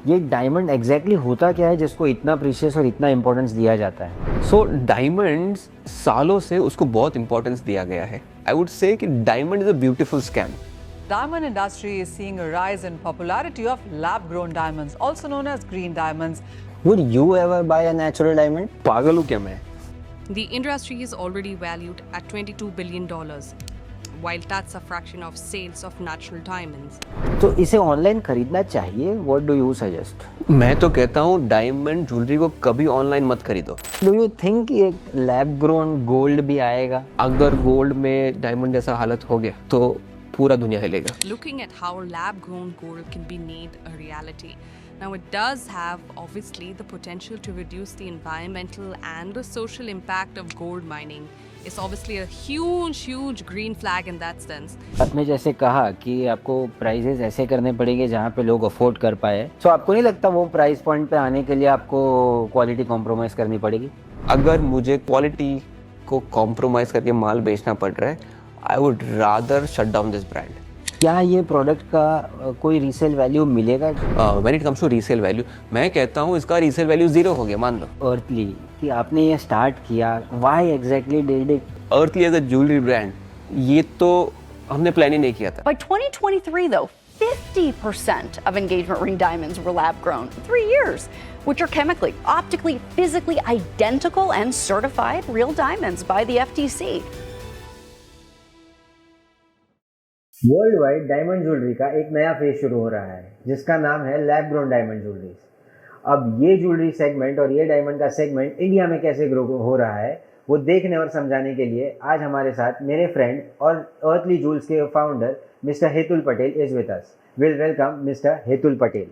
ये diamond exactly होता क्या है जिसको इतना प्रीशियस और इतना इंपॉर्टेंस दिया जाता है? सो डायमंड्स सालों से उसको बहुत इंपॉर्टेंस दिया गया है. आई वुड से कि diamond is a beautiful scam. Diamond industry is seeing a rise in popularity of lab-grown diamonds, also known as green diamonds. Would you ever buy a natural diamond? पागल हूँ क्या मैं? The industry is already valued at $22 billion, while that's a fraction of sales of natural diamonds. तो इसे online खरीदना चाहिए? What do you suggest? मैं तो कहता हूँ डायमंड ज्वेलरी को कभी ऑनलाइन मत खरीदो. Do you think कि एक लैब ग्रोन गोल्ड भी आएगा? अगर गोल्ड में डायमंड जैसा हालत हो गया तो पूरा दुनिया हिलेगा. Looking at how lab-grown gold can be made a reality. Now, it does have, obviously, the potential to reduce the environmental and the social impact of gold mining. It's obviously a huge, huge green flag in that sense. आपने जैसे कहा कि आपको prices ऐसे करने पड़ेंगे जहाँ पे लोग अफोर्ड कर पाए, तो आपको नहीं लगता वो प्राइस पॉइंट पे आने के लिए आपको क्वालिटी कॉम्प्रोमाइज़ करनी पड़ेगी? अगर मुझे क्वालिटी को कॉम्प्रोमाइज़ करके माल बेचना पड़ रहा है, I would rather shut down this brand. क्या ये प्रोडक्ट का कोई रीसेल वैल्यू मिलेगा? When it comes to resale value, मैं कहता हूँ इसका रीसेल वैल्यू 0 हो गया, मान लो. अर्थली कि आपने ये स्टार्ट किया, why exactly did it? Earthly as a jewellery brand, ये तो हमने प्लान ही नहीं किया था. By 2023, though, 50% of engagement ring diamonds were lab grown. 3 years, which are chemically, optically, physically identical and certified real diamonds by the FTC. World wide diamond jewellery का एक नया phase शुरू हो रहा है जिसका नाम है लैब ग्रोन डायमंड ज्वेलरी. अब ये ज्वेलरी सेगमेंट और ये डायमंड का सेगमेंट इंडिया में कैसे ग्रो हो रहा है वो देखने और समझाने के लिए आज हमारे साथ मेरे फ्रेंड और अर्थली ज्वेल्स के founder mister Hetul Patel is with us. Will welcome mister Hetul Patel.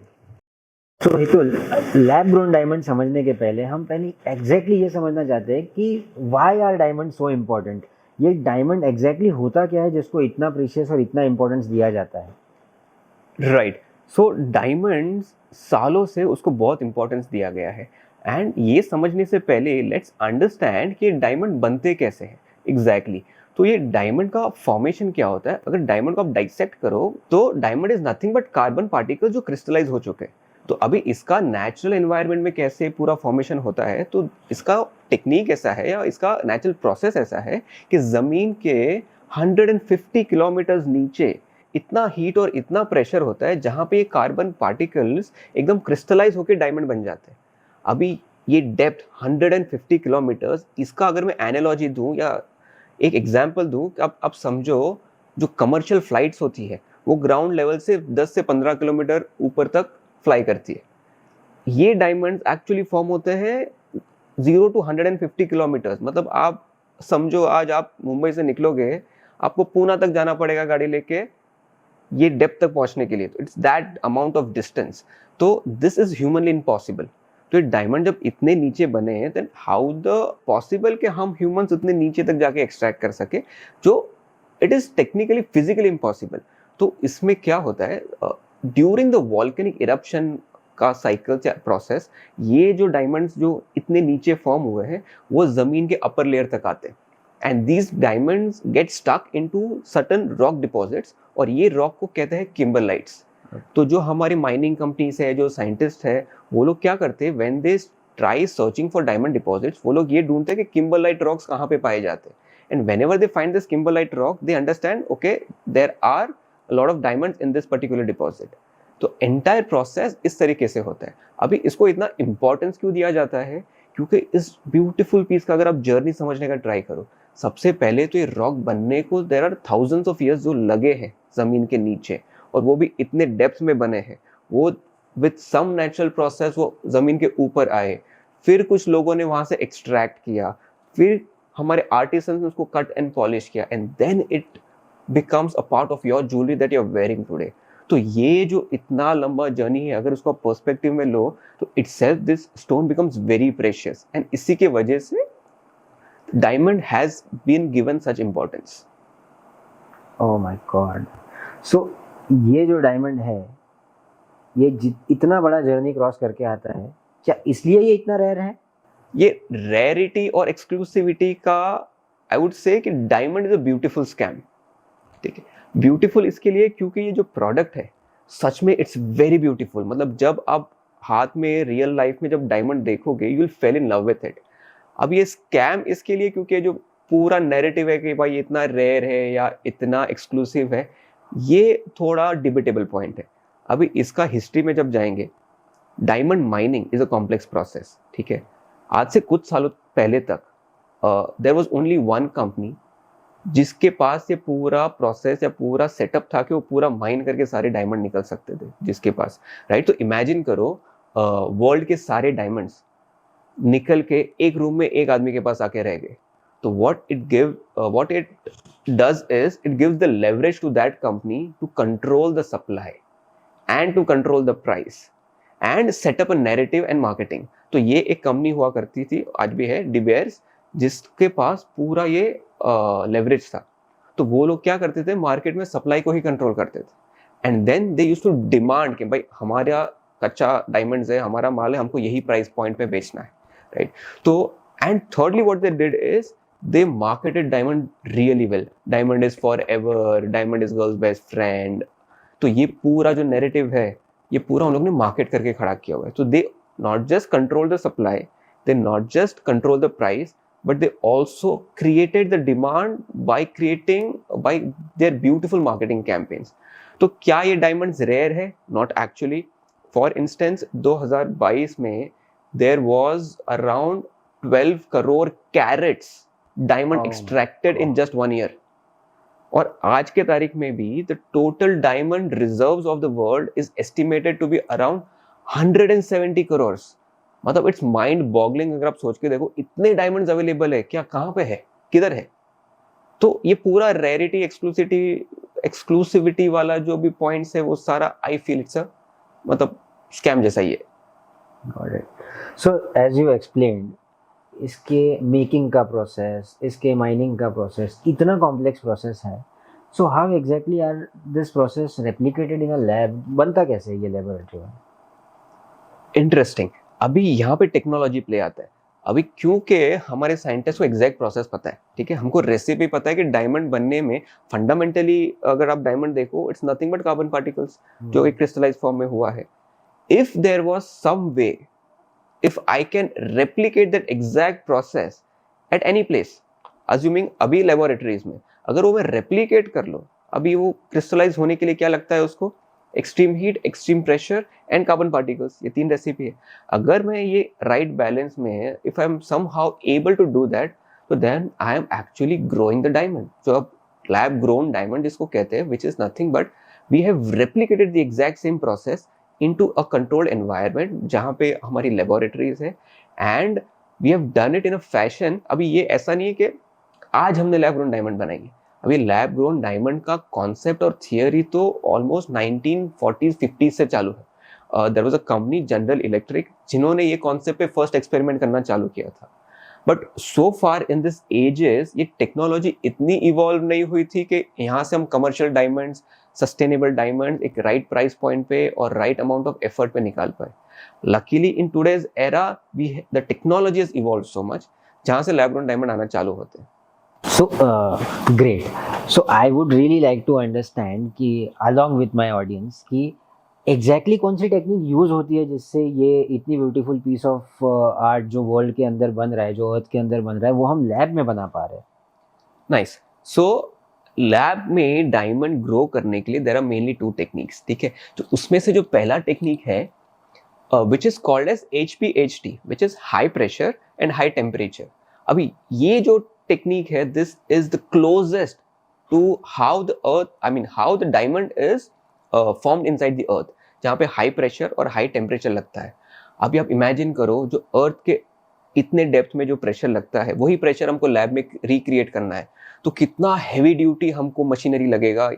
तो हेतुल, लैब ग्रोन डायमंड समझने के पहले हम पहले एग्जैक्टली ये समझना चाहते हैं कि why are diamond so important. ये डायमंड एग्जैक्टली होता क्या है जिसको इतना प्रीशियस और इतना इंपॉर्टेंस दिया जाता है? राइट. सो डायमंड्स सालों से उसको बहुत इंपॉर्टेंस दिया गया है. एंड ये समझने से पहले लेट्स अंडरस्टैंड कि डायमंड बनते कैसे हैं एग्जैक्टली. तो ये डायमंड का फॉर्मेशन क्या होता है? अगर डायमंड को आप डाइसेक्ट करो तो diamond is nothing but carbon particle जो क्रिस्टलाइज हो चुके हैं. तो अभी इसका नेचुरल एनवायरनमेंट में कैसे पूरा फॉर्मेशन होता है, तो इसका टेक्निक ऐसा है या इसका नेचुरल प्रोसेस ऐसा है कि ज़मीन के 150 किलोमीटर्स नीचे इतना हीट और इतना प्रेशर होता है जहाँ पे ये कार्बन पार्टिकल्स एकदम क्रिस्टलाइज होकर डायमंड बन जाते हैं. अभी ये डेप्थ 150 किलोमीटर्स, इसका अगर मैं एनालॉजी दूँ या एक एग्जाम्पल दूँ, अब समझो जो कमर्शियल फ्लाइट्स होती है वो ग्राउंड लेवल से 10 से 15 किलोमीटर ऊपर तक फ्लाई करती है. ये डायमंड्स एक्चुअली फॉर्म होते हैं 0 to 150 किलोमीटर्स. मतलब आप समझो आज आप मुंबई से निकलोगे, आपको पूना तक जाना पड़ेगा गाड़ी लेके ये डेप्थ तक पहुंचने के लिए. तो it's that amount of distance. तो दिस इज ह्यूमनली इम्पॉसिबल. तो ये डायमंड जब इतने नीचे बने हैं देन हाउ द पॉसिबल कि हम ह्यूमंस इतने नीचे तक जाके एक्सट्रैक्ट कर सके, जो it is technically physically impossible. तो इसमें क्या होता है, ड्यूरिंग द वॉल्केनिक इरप्शन का साइकिल या प्रोसेस, ये जो डायमंड्स जो इतने नीचे फॉर्म हुए हैं वो जमीन के अपर लेयर तक आते हैं. And these diamonds get stuck into certain rock deposits, और ये रॉक को कहते हैं किम्बरलाइट्स. तो जो हमारी माइनिंग कंपनीज है, जो साइंटिस्ट है, वो लोग क्या करते हैं, when they try searching for diamond deposits, वो लोग ये ढूंढते हैं कि किम्बरलाइट रॉक्स कहाँ पे पाए जाते हैं. And whenever they find this kimberlite rock they understand okay there are a lot of diamonds in this particular deposit. तो एंटायर प्रोसेस इस तरीके से होता है. अभी इसको इतना इंपॉर्टेंस क्यों दिया जाता है? क्योंकि इस ब्यूटीफुल पीस का अगर आप जर्नी समझने का ट्राई करो, सबसे पहले तो ये रॉक बनने को there are thousands of years जो लगे हैं जमीन के नीचे, और वो भी इतने डेप्थ में बने हैं. वो विथ सम नेचुरल प्रोसेस वो जमीन के ऊपर आए, फिर कुछ लोगों ने वहां से एक्सट्रैक्ट किया, फिर हमारे आर्टिसंस ने उसको कट एंड पॉलिश किया, and then it becomes a part of your jewelry that you're wearing today. तो ये जो इतना लंबा जर्नी है, अगर उसको पर्सपेक्टिव में लो तो itself this stone becomes very precious, and इसी के वजह से diamond has been given such importance. Oh my God. So ये जो डायमंड है ये इतना बड़ा जर्नी क्रॉस करके आता है, क्या इसलिए ये इतना रेयर है? ये रेयरिटी और एक्सक्लूसिविटी का आई वुड से कि diamond is a beautiful scam. ठीक है, ब्यूटीफुल इसके लिए क्योंकि ये जो प्रोडक्ट है सच में इट्स वेरी ब्यूटीफुल. मतलब जब आप हाथ में रियल लाइफ में जब डायमंड देखोगे you will fail in love with it. अब ये स्कैम इसके लिए क्योंकि जो पूरा नैरेटिव है कि भाई इतना रेयर है या इतना एक्सक्लूसिव है, ये थोड़ा डिबेटेबल पॉइंट है। अभी इसका हिस्ट्री में जब जाएंगे, diamond mining is a complex process, ठीक है। आज से कुछ सालों पहले तक there was only one company जिसके पास ये पूरा प्रोसेस या पूरा सेटअप था कि वो पूरा माइन करके सारे डायमंड निकल सकते थे जिसके पास, राइट। तो इमेजिन करो वर्ल्ड के सारे डायमंड्स निकल के एक रूम में एक आदमी के पास आके रह गए, तो what it does is it gives the leverage to that company to control the supply and to control the price and set up a narrative and marketing। तो ये एक कंपनी हुआ करती थी, आज भी है, डी बेयर्स, जिसके पास पूरा ये लेवरेज था। तो वो लोग क्या करते थे, मार्केट में सप्लाई को ही कंट्रोल करते थे and then they used to demand कि भाई हमारा कच्चा डायमंड्स है, हमारा माल है, हमको यही प्राइस पॉइंट पे बेचना है, राइट। तो and thirdly what they did is they marketed diamond really well। diamond is forever, diamond is girl's best friend। तो ये पूरा जो narrative है ये पूरा उन लोगों ने market करके खड़ा किया हुआ है। तो they not just control the supply, they not just control the price, but they also created the demand by their beautiful marketing campaigns। तो क्या ये diamonds rare है? Not actually। For instance 2022 में there was around 12 crore carats diamond extracted in just 1 year. और आज के तारीख में भी the total diamond reserves of the world is estimated to be around 170 crore. मतलब इट्स माइंड बॉगलिंग। अगर आप सोच के देखो इतने डायमंड्स अवेलेबल है, क्या कहाँ पे है, किधर है। तो ये पूरा रेयरिटी एक्सक्लूसिविटी वाला जो भी पॉइंट्स है वो सारा आई फील इट्स अ मतलब स्कैम जैसा ही है। सो एज यू एक्सप्लेन्ड, इसके मेकिंग का प्रोसेस, इसके माइनिंग का प्रोसेस इतना कॉम्प्लेक्स प्रोसेस है। So how exactly are this process replicated in a lab? बनता कैसे है ये लेबोरेटरी में? इंटरेस्टिंग। अभी यहाँ पे टेक्नोलॉजी प्ले आता है। अभी क्योंकि हमारे साइंटिस्ट को एग्जैक्ट प्रोसेस पता है, ठीक है, हमको रेसिपी पता है कि डायमंड बनने में फंडामेंटली अगर आप डायमंड देखो it's nothing but carbon particles जो एक क्रिस्टलाइज फॉर्म में हुआ है। If there was some way, if I can replicate that exact process at any place, assuming अभी laboratories में अगर वो मैं replicate कर लो, अभी वो crystallize होने के लिए क्या लगता है उसको, extreme heat, extreme pressure and carbon particles, ये 3 रेसिपी है। अगर मैं ये right balance में if I am somehow able to do that, तो then I am actually growing the diamond। तो अब lab grown diamond जिसको कहते हैं, which is nothing but we have replicated the exact same process into a controlled environment जहाँ पे हमारी laboratories है and we have done it in a fashion। अभी ये ऐसा नहीं है कि आज हमने lab grown diamond बनाई है। अभी lab grown diamond का concept और theory तो almost 1940s 50s से चालू है। There was a company General Electric जिन्होंने ये concept पे first experiment करना चालू किया था। But so far in this ages ये टेक्नोलॉजी इतनी इवॉल्व नहीं हुई थी कि यहाँ से हम कमर्शियल डायमंड्स, सस्टेनेबल डायमंड्स एक राइट प्राइस पॉइंट पे और राइट अमाउंट ऑफ एफर्ट पे निकाल पाए। Luckily in today's era the technology has evolve so much जहाँ से लैब ग्रोन डायमंड आना चालू होते हैं। So great. So I would really like to understand कि along with my audience कि exactly कौन सी टेक्निक यूज होती है जिससे ये इतनी ब्यूटीफुल पीस ऑफ आर्ट जो वर्ल्ड के अंदर बन रहा है, जो अर्थ के अंदर बन रहा है, वो हम लैब में बना पा रहे हैं। नाइस। सो लैब में डायमंड ग्रो करने के लिए देयर आर मेनली 2 टेक्निक्स, ठीक है। तो उसमें से जो पहला टेक्निक है which is called as HPHT, which is high pressure and high temperature. अभी ये जो टेक्निक है, this is the closest to how the earth, I mean how the diamond is formed inside the earth, जहाँ पे high pressure और high temperature लगता है। अभी आप इमेजिन करो जो अर्थ के इतने डेप्थ में जो प्रेशर लगता है वही प्रेशर हमको लैब में रिक्रिएट करना है, तो कितना हैवी ड्यूटी हमको मशीनरी लगेगा।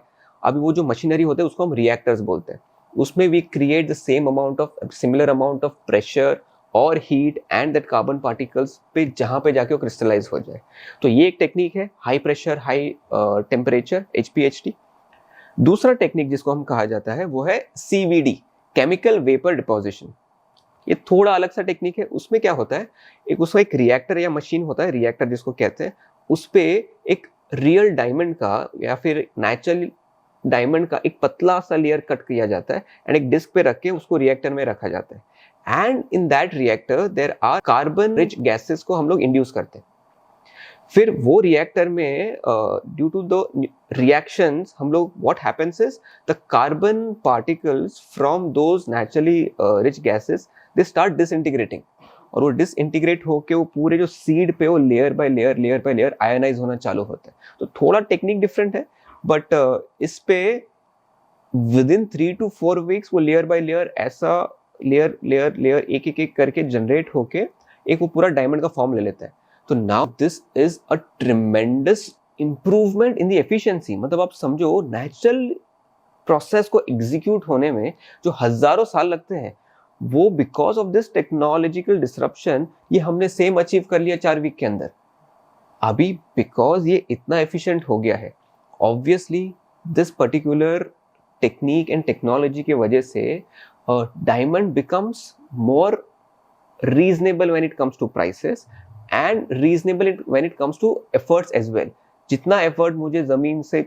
अभी वो जो मशीनरी होते हैं उसको हम रिएक्टर्स बोलते हैं। उसमें we create the same amount of similar amount of pressure और heat and that carbon particles पे जहाँ पे जाके वो क्रिस्टलाइज हो जाए। तो ये एक टेक्निक है high pressure high temperature HPHT। दूसरा टेक्निक जिसको हम कहा जाता है वो है CVD, केमिकल वेपर डिपोजिशन। ये थोड़ा अलग सा टेक्निक है। उसमें क्या होता है, उसका एक रिएक्टर या मशीन होता है, रिएक्टर जिसको कहते हैं, उस पे एक रियल डायमंड का या फिर नेचुरल डायमंड का एक पतला सा लेयर कट किया जाता है एंड एक डिस्क पे रख के उसको रिएक्टर में रखा जाता है and in that reactor there are carbon rich gases को हम लोग इंड्यूस करते हैं। फिर वो रिएक्टर में ड्यू टू द रिएक्शंस हम लोग what happens is the carbon particles from those naturally rich gases they start disintegrating और वो डिसइंटीग्रेट होके वो पूरे जो सीड पे वो लेयर बाय लेयर आयनाइज होना चालू होता है। तो थोड़ा टेक्निक डिफरेंट है बट इस पे विद इन 3 to 4 वीक्स वो लेयर बाय लेयर ऐसा लेयर एक करके जनरेट होके एक वो पूरा डायमंड का फॉर्म ले लेता है। तो now this is a tremendous improvement in the efficiency. मतलब आप समझो नेचुरल प्रोसेस को एग्जीक्यूट होने में जो हजारों साल लगते हैं वो because of this technological disruption ये हमने सेम अचीव कर लिया 4 वीक के अंदर। अभी बिकॉज ये इतना एफिशिएंट हो गया है obviously this particular technique and technology के वजह से diamond becomes more reasonable when it comes to prices and reasonable when it comes to efforts as well. जितना एफर्ट मुझे जमीन से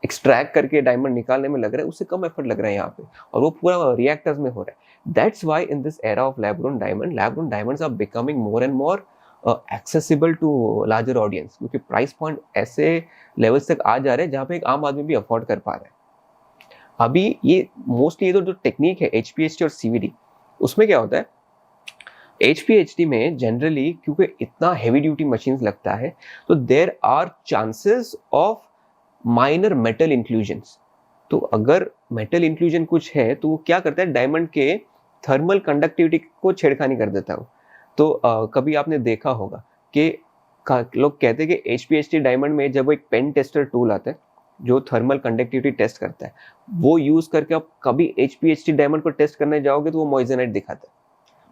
एक्सट्रैक्ट करके डायमंड निकालने में लग रहा है उससे कम एफर्ट लग रहा है यहाँ पे और वो पूरा रिएक्टर्स में हो रहा है। That's why in this era of lab grown diamonds are becoming more and more accessible to larger audience क्योंकि प्राइस पॉइंट ऐसे लेवल्स तक आ जा रहे हैं जहाँ पे एक आम आदमी भी अफोर्ड कर पा रहा है। अभी ये मोस्टली ये जो टेक्निक है HPHT और CVD उसमें क्या होता है HPHT में जनरली क्योंकि इतना हैवी ड्यूटी मशीन्स लगता है तो there are chances of minor metal inclusions. तो अगर मेटल इंक्लूजन कुछ है तो वो क्या करता है डायमंड के थर्मल कंडक्टिविटी को छेड़खानी कर देता है। तो कभी आपने देखा होगा कि लोग कहते हैं कि HPHT डायमंड में जब वो एक पेन टेस्टर टूल आता है जो थर्मल कंडक्टिविटी टेस्ट करता है वो यूज करके आप कभी HPHT डायमंड को टेस्ट करने जाओगे तो वो मॉइजनाइट दिखाता है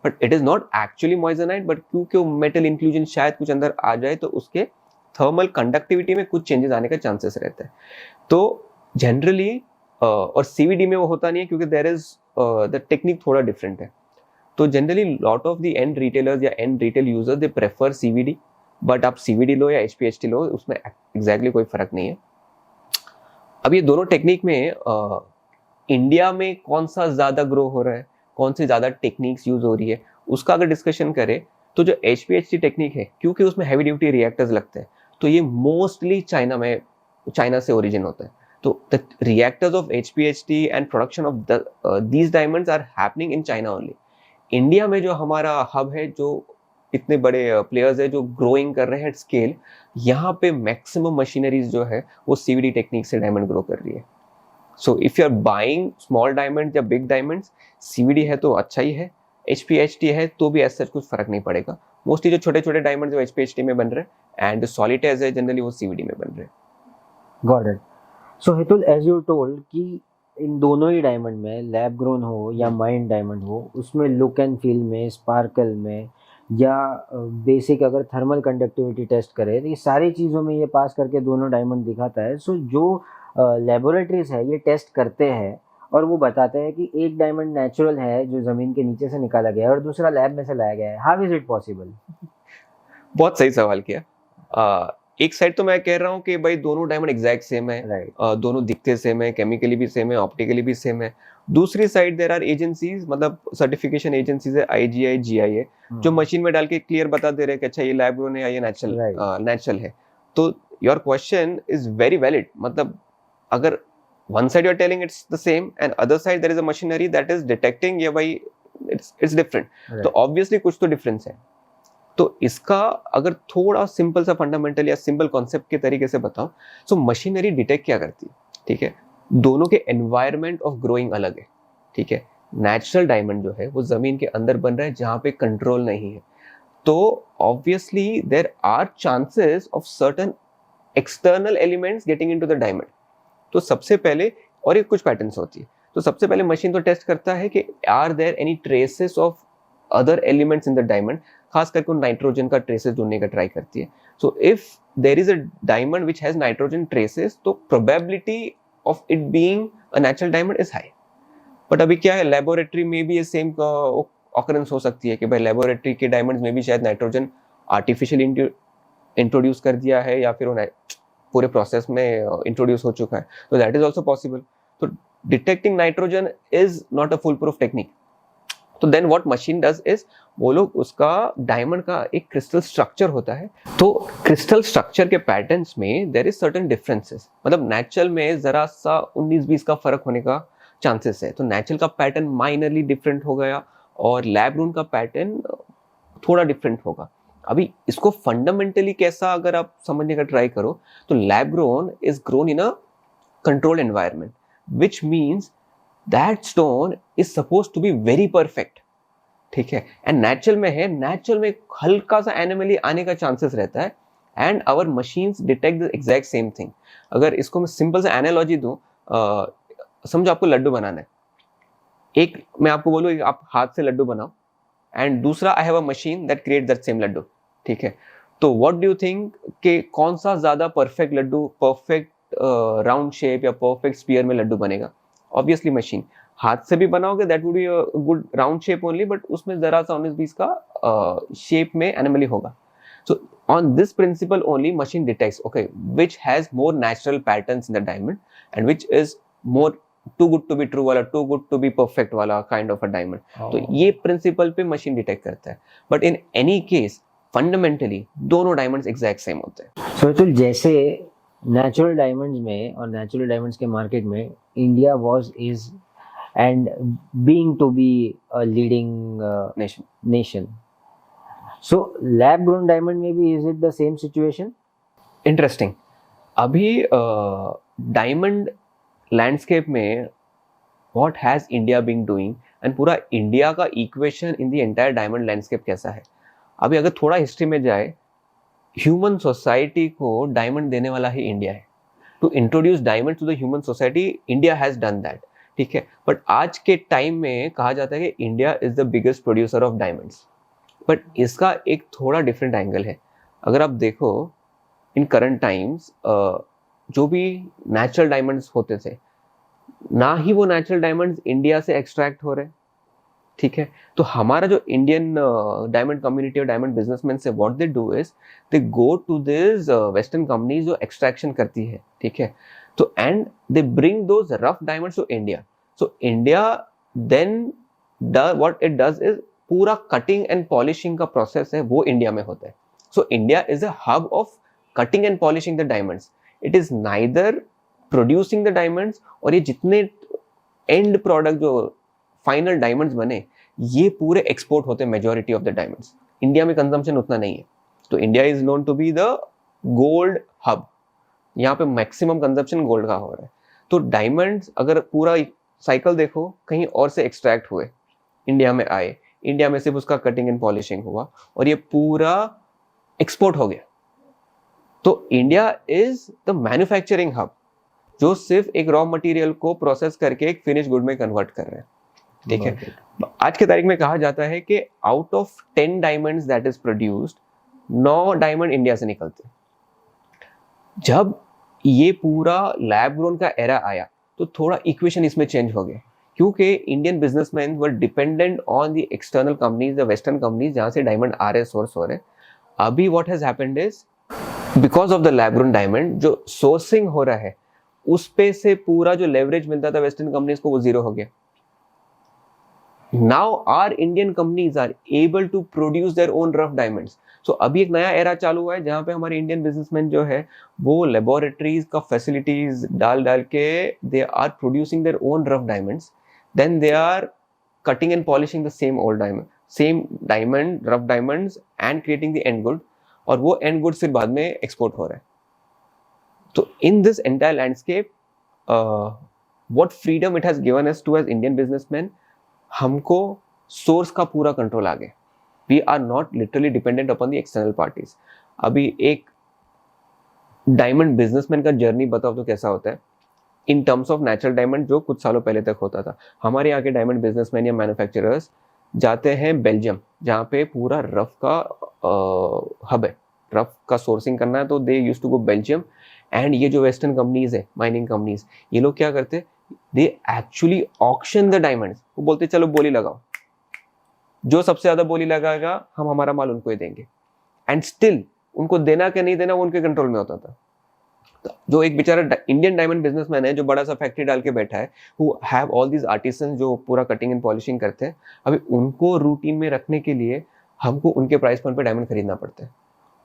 but it is not actually moissanite but क्योंकि वो मेटल इंक्लूजन शायद कुछ अंदर आ जाए तो उसके थर्मल कंडक्टिविटी में कुछ चेंजेस आने का चांसेस रहता है। तो जनरली और CVD में वो होता नहीं है क्योंकि देयर इज द टेक्निक थोड़ा डिफरेंट है। तो generally lot of the end retailers या end retail user they prefer CVD but आप CVD लो या HPHT लो उसमें एग्जैक्टली कोई फर्क नहीं है। अब ये दोनों टेक्निक में इंडिया में कौन सा ज्यादा ग्रो हो रहा है कौन सी ज्यादा टेक्निक्स यूज हो रही है उसका अगर डिस्कशन करें तो जो HPHT टेक्निक है क्योंकि उसमें हैवी ड्यूटी रिएक्टर्स लगते हैं तो ये मोस्टली चाइना से ओरिजिन होता है। तो the reactors of HPHT and production of these diamonds are happening in China only. India में जो हमारा हब है जो इतने बड़े प्लेयर्स है जो ग्रोइंग कर रहे हैं स्केल यहाँ पे मैक्सिमम मशीनरीज जो है वो CVD टेक्निक से डायमंड ग्रो कर रही है। So if you are buying small diamond या बिग डायमंड्स CVD है तो अच्छा ही है HPHT है तो भी ऐसा कुछ फर्क नहीं पड़ेगा। मोस्टली जो छोटे छोटे डायमंड जो HPHT में बन रहे हैं एंड सॉलिटेज है जनरली वो CVD में बन रहे हैं। Got it. So Hitul as you told कि इन दोनों ही डायमंड में लैब ग्रोन हो या माइंड डायमंड हो उसमें लुक एंड फील में स्पार्कल में या बेसिक अगर थर्मल कंडक्टिविटी टेस्ट करे तो ये सारी चीज़ों में ये पास करके दोनों डायमंड दिखाता है। सो जो लेबोरेटरीज है ये टेस्ट करते हैं और वो बताते हैं कि एक डायमंड नेचुरल है जो ज़मीन के नीचे से निकाला गया है और दूसरा लैब में से लाया गया है। How is it possible? बहुत सही सवाल किया। एक साइड तो मैं कह रहा हूँ कि भाई दोनों डायमंड एग्जैक्ट सेम है Right. दोनों दिखते सेम है केमिकली भी सेम है ऑप्टिकली भी सेम है। दूसरी साइड देयर आर एजेंसीज मतलब सर्टिफिकेशन एजेंसीज है IGI GIA जो मशीन में डाल के क्लियर बता दे रहे हैं कि अच्छा ये लैब ग्रोन है या ये नेचुरल है। तो your question is very valid. मतलब अगर one side you are telling it's the same and other side there is a machinery that is detecting ये भाई इट्स डिफरेंट तो ऑब्वियसली कुछ तो डिफरेंस है। तो इसका अगर थोड़ा सिंपल सा फंडामेंटल या सिंपल कॉन्सेप्ट के तरीके से बताऊं सो मशीनरी डिटेक्ट क्या करती है ठीक है दोनों के एनवायरनमेंट ऑफ ग्रोइंग अलग है ठीक है। नेचुरल डायमंड जो है वो जमीन के अंदर बन रहा है जहाँ पे कंट्रोल नहीं है तो obviously there are chances of certain external elements getting into the diamond. तो सबसे पहले और ये कुछ पैटर्न्स होती है तो सबसे पहले मशीन तो टेस्ट करता है कि are there any traces of other elements in the diamond खास करके नाइट्रोजन का ट्रेसेस ढूंढने का ट्राई करती है। So if there is a diamond which has nitrogen traces तो probability of it being a natural diamond is high. But अभी क्या है लेबोरेटरी में भी ये सेम ऑकरेंस हो सकती है कि भाई लेबोरेटरी के डायमंड्स में भी शायद नाइट्रोजन आर्टिफिशियल इंट्रोड्यूस कर दिया है या फिर पूरे प्रोसेस में इंट्रोड्यूस हो चुका है, तो दैट इज ऑल्सो पॉसिबल. तो detecting nitrogen is not a full proof technique. तो then what machine does is, वो लोग उसका डायमंड का एक क्रिस्टल स्ट्रक्चर होता है, तो क्रिस्टल स्ट्रक्चर के पैटर्न्स में देयर इज सर्टेन डिफरेंसेस. मतलब नेचुरल में जरा सा 19-20 का फर्क होने का चांसेस है, तो नेचुरल का पैटर्न माइनरली डिफरेंट हो गया और लैब ग्रोन का पैटर्न थोड़ा डिफरेंट होगा. अभी इसको फंडामेंटली कैसा अगर आप समझने का ट्राई करो, तो lab grown is grown in a controlled environment, which means that stone is supposed to be very perfect. ठीक है, एंड नेचुरल में है, नेचुरल में हल्का सा एनोमली आने का चांसेस रहता है, and our machines detect the exact same thing. अगर इसको मैं सिंपल सा एनालॉजी दूं, समझो आपको लड्डू बनाना है, एक मैं आपको बोलूँ आप हाथ से लड्डू बनाओ, एंड दूसरा I have a machine that create that same laddoo. ठीक है, तो व्हाट डू यू थिंक कि कौन सा ज्यादा perfect laddoo, perfect round shape या परफेक्ट स्फीयर में लड्डू बनेगा? Obviously machine. हाथ से भी बनाओगे that would be a good round shape only, but उसमें जरा सा 19-20 का शेप में एनोमली होगा. सो on this principle only machine detects, okay, which has more natural patterns in the diamond and which is more too good to be true वाला, too good to be perfect वाला kind of a diamond. तो ये principle पे machine detect करता है. But in any case fundamentally दोनों diamonds exact same होते हैं. So तो जैसे नेचुरल डायमंड्स में और नेचुरल डायमंड्स के मार्केट में India was is and being to be a leading nation, so lab grown diamond में भी is it the same situation? Interesting. अभी डायमंड लैंडस्केप में what has India been doing, and पूरा India का equation in the entire diamond landscape कैसा है. अभी अगर थोड़ा हिस्ट्री में जाए, ह्यूमन सोसाइटी को डायमंड देने वाला ही इंडिया है. To introduce diamond to the human society, India has done that. ठीक है, बट आज के टाइम में कहा जाता है कि India is the biggest producer of diamonds. But इसका एक थोड़ा डिफरेंट एंगल है. अगर आप देखो इन करंट टाइम्स, जो भी नेचुरल डायमंड्स होते थे, ना ही वो नेचुरल डायमंड्स इंडिया से एक्सट्रैक्ट हो रहे. ठीक है, तो हमारा जो इंडियन डायमंड कम्युनिटी और डायमंड बिजनेसमैन से what they do is they go to this western companies जो एक्सट्रैक्शन करती है. ठीक है, तो and they bring those rough diamonds to India. So India then what it does is पूरा cutting and polishing का process है वो इंडिया में होता है. So India is a hub of cutting and polishing the diamonds. It is neither producing the diamonds, और ये जितने एंड प्रोडक्ट जो फाइनल डायमंड्स बने ये पूरे एक्सपोर्ट होते हैं. Majority of the diamonds India में कंजम्पशन उतना नहीं है. तो India is known to be the gold hub. यहाँ पे मैक्सिमम कंजम्पशन गोल्ड का हो रहा है. तो डायमंड्स अगर पूरा साइकिल देखो, कहीं और से एक्सट्रैक्ट हुए, इंडिया में आए, इंडिया में सिर्फ उसका कटिंग एंड पॉलिशिंग हुआ और ये पूरा एक्सपोर्ट हो गया. तो India is the manufacturing hub जो सिर्फ एक रॉ मटेरियल को प्रोसेस करके एक फिनिश गुड में कन्वर्ट कर रहे हैं. ठीक है, आज के तारीख में कहा जाता है कि out of 10 diamonds that is produced, 9 diamond India से निकलते. जब ये पूरा लैब ग्रोन का एरा आया तो थोड़ा इक्वेशन इसमें चेंज हो गया, क्योंकि Indian businessman were dependent on the external companies, the western companies जहां से डायमंड आ रहे, सोर्स हो रहे. अभी what has happened is because of the lab grown diamond जो सोर्सिंग हो रहा है उस पे से पूरा जो लेवरेज मिलता था वेस्टर्न कंपनीज को वो जीरो हो गया. Now are Indian companies are able to produce their own rough diamonds. So अभी एक नया एरा चालू हुआ है जहां पे हमारे इंडियन बिजनेसमैन जो है वो लेबोरेटरीज का फैसिलिटीज डाल के they are producing their own rough diamonds. Then they are cutting and polishing the same diamond, rough diamonds and creating the end good, और वो end good फिर बाद में export हो रहा है. तो in this entire landscape, what freedom it has given us to as Indian businessmen, हमको source का पूरा control आ गया. We are not literally dependent upon the external parties. अभी एक diamond businessman का journey बताओ तो कैसा होता है in terms of natural diamond जो कुछ सालों पहले तक होता था. हमारे यहाँ के डायमंड बिजनेसमैन या मैन्युफैक्चरर्स जाते हैं बेल्जियम, जहाँ पे पूरा रफ का हब है, रफ का सोर्सिंग करना है, तो they used to go Belgium. And ये जो वेस्टर्न कंपनीज है, माइनिंग कंपनीज, ये लोग क्या करते, they actually auction the diamonds. वो बोलते चलो बोली लगाओ, जो सबसे ज्यादा बोली लगाएगा हम हमारा माल उनको ही देंगे. एंड स्टिल उनको देना क्या नहीं देना वो उनके कंट्रोल में होता था. जो एक बेचारा इंडियन डायमंड बिजनेसमैन है जो बड़ा सा फैक्ट्री डाल के बैठा है, who have all these artisan जो पूरा कटिंग एंड पॉलिशिंग करते हैं, अभी उनको रूटीन में रखने के लिए हमको उनके प्राइस पॉइंट पे डायमंड खरीदना पड़ता है,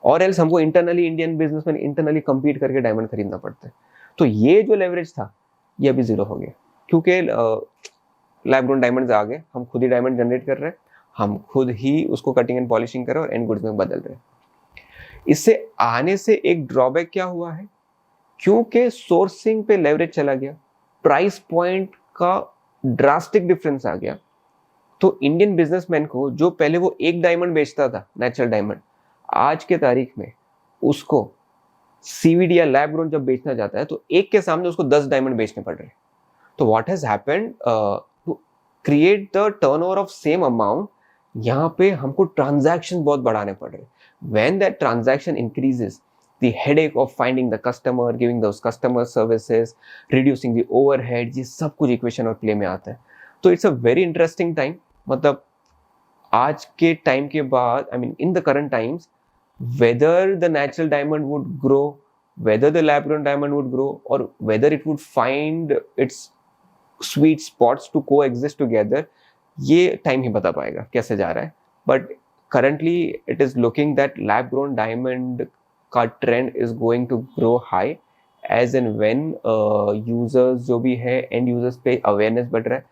और एल्स हमको internally Indian businessman internally compete करके डायमंड खरीदना पड़ता है। तो ये जो लेवरेज था ये अभी जीरो हो गया, क्योंकि लैब ग्रोन डायमंड्स आ गए, हम खुद ही डायमंड जनरेट कर रहे हैं, हम खुद ही उसको कटिंग एंड पॉलिशिंग कर रहे हैं और एंड गुड्स में बदल रहे हैं। इससे आने से एक ड्रॉबैक क्या हुआ है, क्योंकि सोर्सिंग पे लेवरेज चला गया, प्राइस पॉइंट का ड्रास्टिक डिफरेंस आ गया, तो इंडियन बिजनेसमैन को जो पहले वो एक डायमंड बेचता था नेचुरल डायमंड, आज के तारीख में उसको सीवीडी या लैब ग्रोन जब बेचना जाता है तो एक के सामने उसको 10 डायमंड बेचने पड़ रहे हैं। तो what has happened, to create the turnover of same amount, यहाँ पे हमको ट्रांजैक्शन बहुत बढ़ाने पड़ रहे हैं। When that transaction increases, the headache of finding the customer, giving those customer services, reducing the overhead, ये सब कुछ इक्वेशन और प्ले में आता है। तो it's a very interesting time, मतलब आज के टाइम के बाद, I mean in the current times, whether the natural diamond would grow, whether the lab grown diamond would grow, or whether it would find its sweet spots to coexist together, ये time ही बता पाएगा कैसे जा रहा है। But currently it is looking that lab grown diamond का trend is going to grow high age and when users जो भी है एंड यूजर्स पे अवेयरनेस बढ़ रहा है,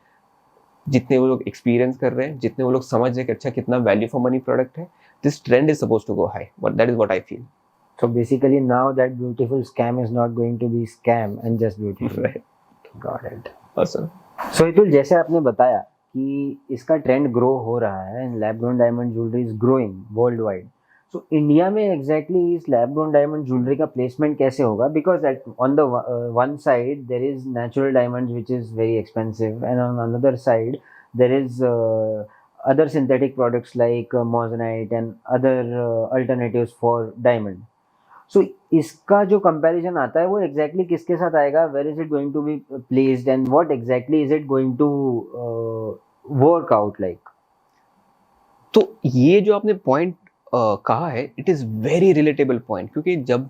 जितने वो लोग एक्सपीरियंस कर रहे हैं, जितने वो लोग समझ रहे हैं कि अच्छा कितना वैल्यू फॉर मनी प्रोडक्ट है, this trend is suppose to go high, but that is what I feel. So basically now that beautiful scam is not going to be scam and just beautiful. Right. Got it. Awesome. So Hitul, जैसे आपने बताया कि इसका trend grow हो रहा है and lab grown diamond jewellery is growing world wide, so India में exactly इस लैब ग्रोन डायमंड ज्वेलरी का प्लेसमेंट कैसे होगा? Because on the one side there is natural diamond which is very expensive and on another side there is other synthetic products like moissanite and other alternatives for diamond. So इसका जो comparison आता है वो exactly किसके साथ आएगा? Where is it going to be placed and what exactly is it going to work out like? तो ये जो आपने पॉइंट कहा है, it is very relatable point, क्योंकि जब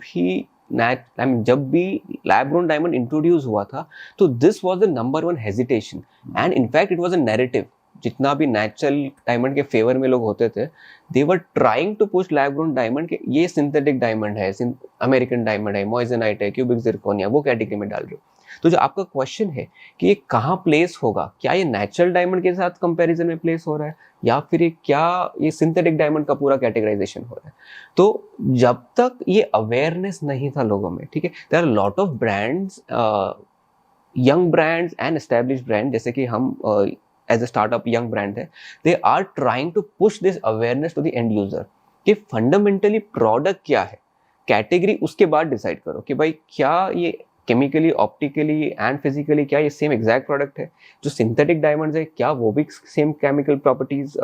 भी लैब ग्रोन डायमंड इंट्रोड्यूस हुआ था तो this was the number one hesitation and in fact it was a narrative. जितना भी नेचुरल डायमंड के फेवर में लोग होते थे, they were trying to push lab grown diamond के ये सिंथेटिक डायमंड है, अमेरिकन डायमंड है, मोइजनाइट है, क्यूबिक जिरकोनिया, वो कैटेगरी में डाल रहे हो। तो जो आपका क्वेश्चन है कि ये कहाँ प्लेस होगा, क्या ये नेचुरल डायमंड के साथ कंपैरिजन में प्लेस हो रहा है या फिर ये सिंथेटिक डायमंड का पूरा कैटेगराइजेशन हो रहा है? तो जब तक ये अवेयरनेस नहीं था लोगों में, ठीक है, there are lot of brands, young brands and established brand, जैसे कि हम as a startup young brand है, they are trying to push this awareness to the end user कि फंडामेंटली प्रोडक्ट क्या है, कैटेगरी उसके बाद डिसाइड करो कि भाई क्या ये केमिकली, ऑप्टिकली एंड फिजिकली क्या ये सेम एग्जैक्ट प्रोडक्ट है? जो सिंथेटिक डायमंड्स है क्या वो भी सेम केमिकल प्रॉपर्टीज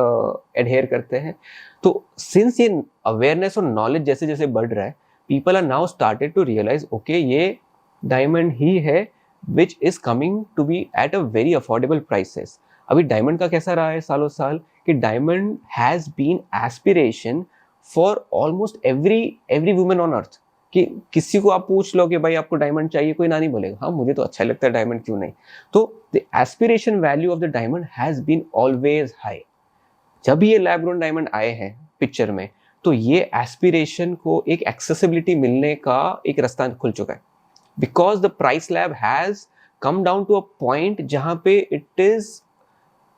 एडहेयर करते हैं? तो सिंस ये अवेयरनेस और नॉलेज जैसे जैसे बढ़ रहा है, people are now started to realize okay ये डायमंड ही है which is coming to be at a very affordable prices. अभी डायमंड का कैसा रहा है सालों साल कि diamond has been aspiration for almost every women on earth, कि किसी को आप पूछ लो कि भाई आपको डायमंड चाहिए, कोई ना नहीं बोलेगा हाँ मुझे तो अच्छा लगता है डायमंड, क्यों नहीं। तो the aspiration value of the diamond has been always high. जब ये लैब ग्रोन डायमंड आए हैं पिक्चर में, तो ये एस्पिरेशन को एक एक्सेसिबिलिटी मिलने का एक रास्ता खुल चुका है, because the price lab has come down to a point जहां पे it is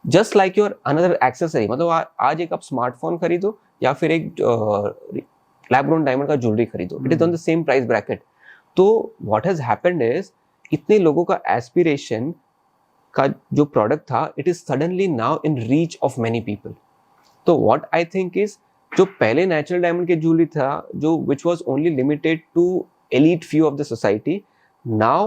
just like your another accessory. मतलब आज एक आप स्मार्टफोन खरीदो या फिर एक लैब ग्रोन डायमंड का ज्वेलरी खरीदो, it is on the same price bracket. तो व्हाट हैज हैपेंड इज इतने लोगों का एस्पिरेशन का जो प्रोडक्ट था, it is suddenly now in reach of many people. तो व्हाट आई थिंक इज जो पहले नेचुरल डायमंड के ज्वेलरी था, जो which was only limited to elite few of the society, now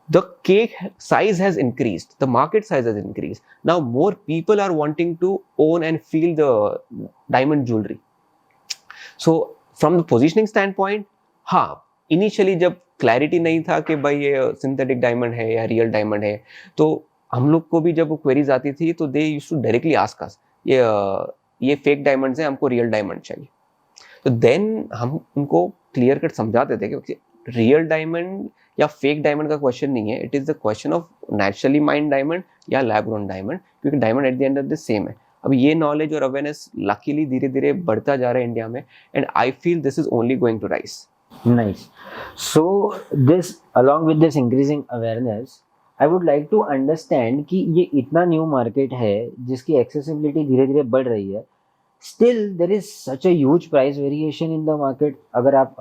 the cake size has increased, the market size has increased. Now more people are wanting to own and feel the diamond jewelry. So from the positioning standpoint, हाँ initially जब clarity नहीं था कि भाई ये synthetic diamond है या real diamond है, तो हम लोग को भी जब वो queries आती थी तो they used to directly ask us ये fake diamonds हैं, हमको real diamond चाहिए। तो देन हम उनको क्लियर कट समझाते थे कि रियल डायमंड या फेक डायमंड का क्वेश्चन नहीं है, it is the question of naturally mind diamond या लैब ग्रोन डायमंड, क्योंकि diamond at the end of the same है। अब ये नॉलेज और अवेयरनेस लकीली धीरे धीरे बढ़ता जा रहा है इंडिया में, and I feel this is only going to rise. Nice. So this, along with this increasing awareness, I would like to understand कि ये इतना न्यू मार्केट है जिसकी एक्सेसिबिलिटी धीरे धीरे बढ़ रही है, still there is such a huge price variation in the market. अगर आप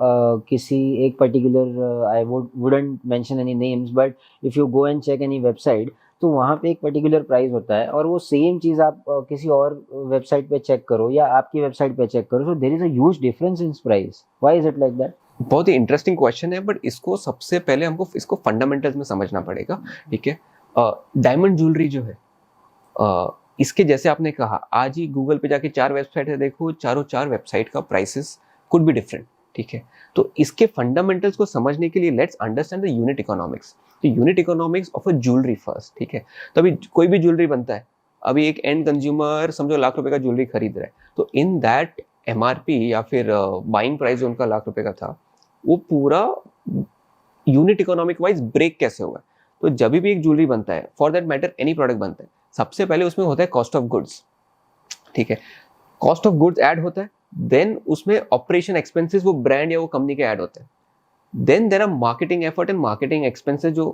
किसी एक particular, I wouldn't mention any names, but if you go and check any website, तो वहाँ पे एक पर्टिकुलर प्राइस होता है, और वो सेम चीज़ आप किसी और वेबसाइट पे चेक करो या आपकी वेबसाइट पे चेक करो, so there is a huge difference in price. Why is it like that? बहुत ही इंटरेस्टिंग क्वेश्चन है, बट इसको सबसे पहले हमको इसको फंडामेंटल्स में समझना पड़ेगा, ठीक है। डायमंड ज्वेलरी जो है, इसके जैसे आपने कहा, आज ही गूगल पे जाके 4 वेबसाइट है, देखो चारों 4 वेबसाइट का प्राइसेस कुड बी डिफरेंट, ठीक है। तो इसके फंडामेंटल्स को समझने के लिए let's understand the unit economics, तो unit economics of a jewellery first, ठीक है। तो अभी कोई भी ज्वेलरी बनता है, अभी एक एंड कंज्यूमर समझो लाख रुपए का ज्वेलरी खरीद रहा है, तो इन दैट MRP या फिर बाइंग प्राइस जो उनका लाख रुपए का था, वो पूरा यूनिट इकोनॉमिक वाइज ब्रेक कैसे हुआ है। तो जब भी एक ज्वेलरी बनता है, for that matter any product बनता है, सबसे पहले उसमें होता है कॉस्ट ऑफ गुड्स, ठीक है। कॉस्ट ऑफ गुड्स ऐड होता है, देन उसमें ऑपरेशन एक्सपेंसेस वो ब्रांड या वो कंपनी के ऐड होते हैं, then there are marketing effort and marketing expenses जो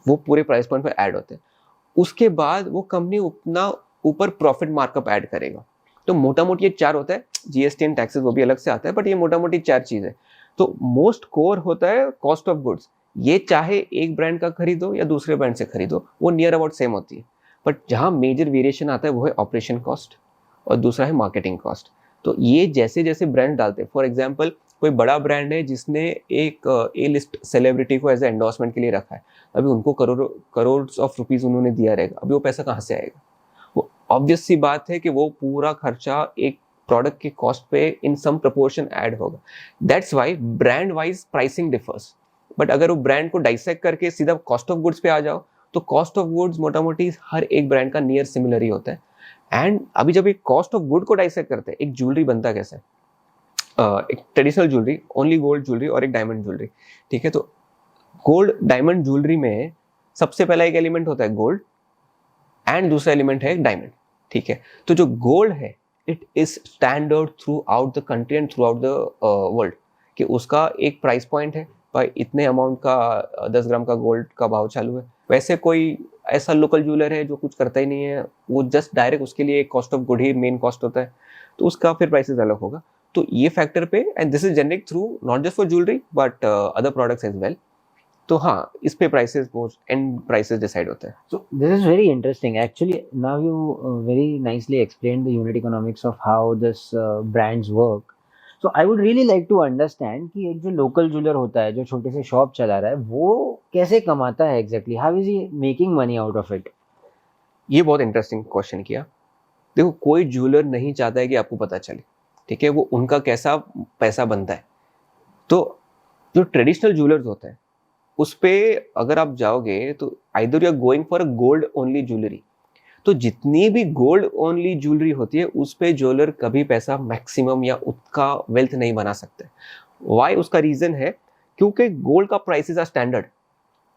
वो पूरे प्राइस पॉइंट पर ऐड होते हैं। उसके बाद वो कंपनी उतना ऊपर प्रॉफिट मार्कअप ऐड करेगा। तो मोटा मोटी ये 4 होता है, GST एंड टैक्सेस वो भी अलग से आता है, बट ये मोटा मोटी 4 चीज़ है। तो मोस्ट कोर होता है कॉस्ट ऑफ गुड्स, ये चाहे एक ब्रांड का खरीदो या दूसरे ब्रांड से खरीदो, वो नियर अबाउट सेम होती है, बट जहाँ मेजर वेरिएशन आता है वो है ऑपरेशन कॉस्ट और दूसरा है मार्केटिंग कॉस्ट। तो ये जैसे जैसे ब्रांड डालते हैं, फॉर एग्जांपल कोई बड़ा ब्रांड है जिसने एक ए लिस्ट सेलिब्रिटी को एज ए एंडोर्समेंट के लिए रखा है, अभी उनको करोड़ ऑफ रुपीज़ उन्होंने दिया रहेगा, अभी वो पैसा कहाँ से आएगा? वो ऑब्वियस सी बात है कि वो पूरा खर्चा एक प्रोडक्ट के कॉस्ट पे इन सम प्रपोर्शन ऐड होगा। That's why brand wise pricing differs. But अगर वो ब्रांड को डाइसेक्ट करके सीधा कॉस्ट ऑफ गुड्स पे आ जाओ, तो कॉस्ट ऑफ गुड्स मोटा मोटी हर एक ब्रांड का नियर सिमिलर ही होता है। एंड अभी जब एक कॉस्ट ऑफ गुड को डाइसेक्ट करते हैं, एक ज्वेलरी बनता कैसे, एक traditional jewellery, only gold jewellery और एक डायमंड ज्वेलरी, ठीक है। तो गोल्ड डायमंड ज्वेलरी में सबसे पहला एक एलिमेंट होता है गोल्ड एंड दूसरा एलिमेंट है डायमंड, ठीक है। तो जो गोल्ड है it is standard through out the country and through out the world, कि उसका एक प्राइस पॉइंट है, भाई इतने अमाउंट का 10 ग्राम का गोल्ड का भाव चालू है। वैसे कोई ऐसा लोकल ज्वेलर है जो कुछ करता ही नहीं है, वो जस्ट डायरेक्ट उसके लिए cost of good he main cost होता है, तो उसका फिर प्राइसेस अलग होगा। तो ये फैक्टर पे, and this is generic through not just for jewellery but other products as well. तो हाँ, इस पे प्राइसेस एंड प्राइसेस डिसाइड होता है। So this is very interesting. Actually, now you very nicely explained the unit economics of how this brands work. So I would really like to understand कि एक जो local jeweler होता है, जो छोटे से शॉप चला रहा है, वो कैसे कमाता है exactly? How is he making money out of it? ये बहुत इंटरेस्टिंग क्वेश्चन किया। देखो, कोई ज्वेलर नहीं चाहता है कि आपको पता चले, ठीक है, वो उनका कैसा पैसा बनता है। तो जो ट्रेडिशनल ज्वेलर्स होते हैं उस पे अगर आप जाओगे तो either you are going for a gold only jewellery, तो जितनी भी गोल्ड ओनली ज्वेलरी होती है उस पे ज्वेलर कभी पैसा मैक्सिमम या उसका वेल्थ नहीं बना सकते। वाई? उसका रीजन है क्योंकि गोल्ड का प्राइसेस आर स्टैंडर्ड,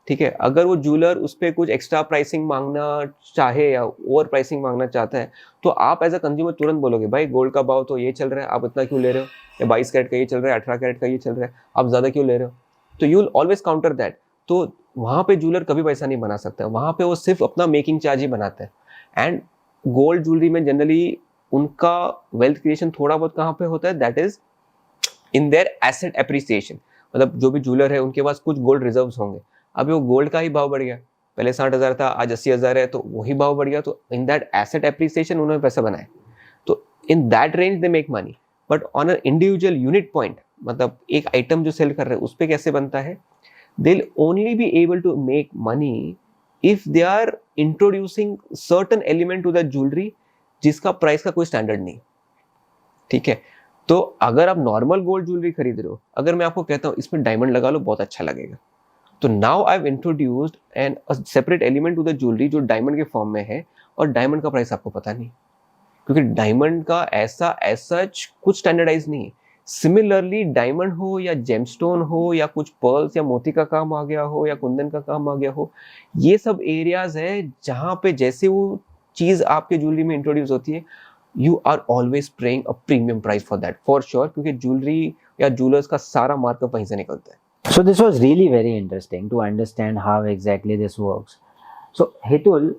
ठीक है। अगर वो ज्वेलर उस पर कुछ एक्स्ट्रा प्राइसिंग मांगना चाहे या ओवर प्राइसिंग मांगना चाहता है, तो आप एज अ कंज्यूमर तुरंत बोलोगे भाई गोल्ड का भाव तो ये चल रहा है, आप इतना क्यों ले रहे हो, या 22 कैरेट का ये चल रहा है, 18 कैरेट का ये चल रहा है, आप ज़्यादा क्यों ले रहे हो? तो you will always counter that. तो वहाँ पे ज्वेलर कभी पैसा नहीं बना सकता, वहाँ पे वो सिर्फ अपना मेकिंग चार्ज ही बनाते हैं। एंड गोल्ड ज्वेलरी में जनरली उनका वेल्थ क्रिएशन थोड़ा बहुत कहाँ पे होता है, that is in their asset appreciation. मतलब जो भी ज्वेलर है उनके पास कुछ गोल्ड रिजर्व्स होंगे, अभी वो गोल्ड का ही भाव बढ़ गया, पहले 60,000 था आज 80,000 है, तो वही भाव बढ़ गया, तो इन दैट एसेट एप्रिसिएशन उन्होंने पैसा बनाया, तो in that range they make money. But on a individual unit point, मतलब एक आइटम जो सेल कर रहे हैं उस पर कैसे बनता है, they will only be able to make money if they are introducing certain element to the jewellery जिसका प्राइस का कोई स्टैंडर्ड नहीं, ठीक है। तो अगर आप नॉर्मल गोल्ड ज्वेलरी खरीद रहे हो, अगर मैं आपको कहता हूँ इसमें डायमंड लगा लो बहुत अच्छा लगेगा, तो now I have introduced an separate element to the jewellery जो डायमंड के फॉर्म में है, और डायमंड का प्राइस आपको पता नहीं, क्योंकि डायमंड का ऐसा कुछ स्टैंडर्डाइज नहीं है। सिमिलरली डायमंड हो या जेमस्टोन हो या कुछ पर्ल्स या मोती का काम आ गया हो या कुंदन का काम आ गया हो, ये सब एरियाज है जहाँ पे जैसे वो चीज़ आपके ज्वेलरी में इंट्रोड्यूस होती है, you are always paying a premium price for that for sure, क्योंकि ज्वेलरी या ज्वेलर्स का सारा मार्कअप वहीं से निकलता है. So this was really very interesting to understand how exactly this works. So Hitul,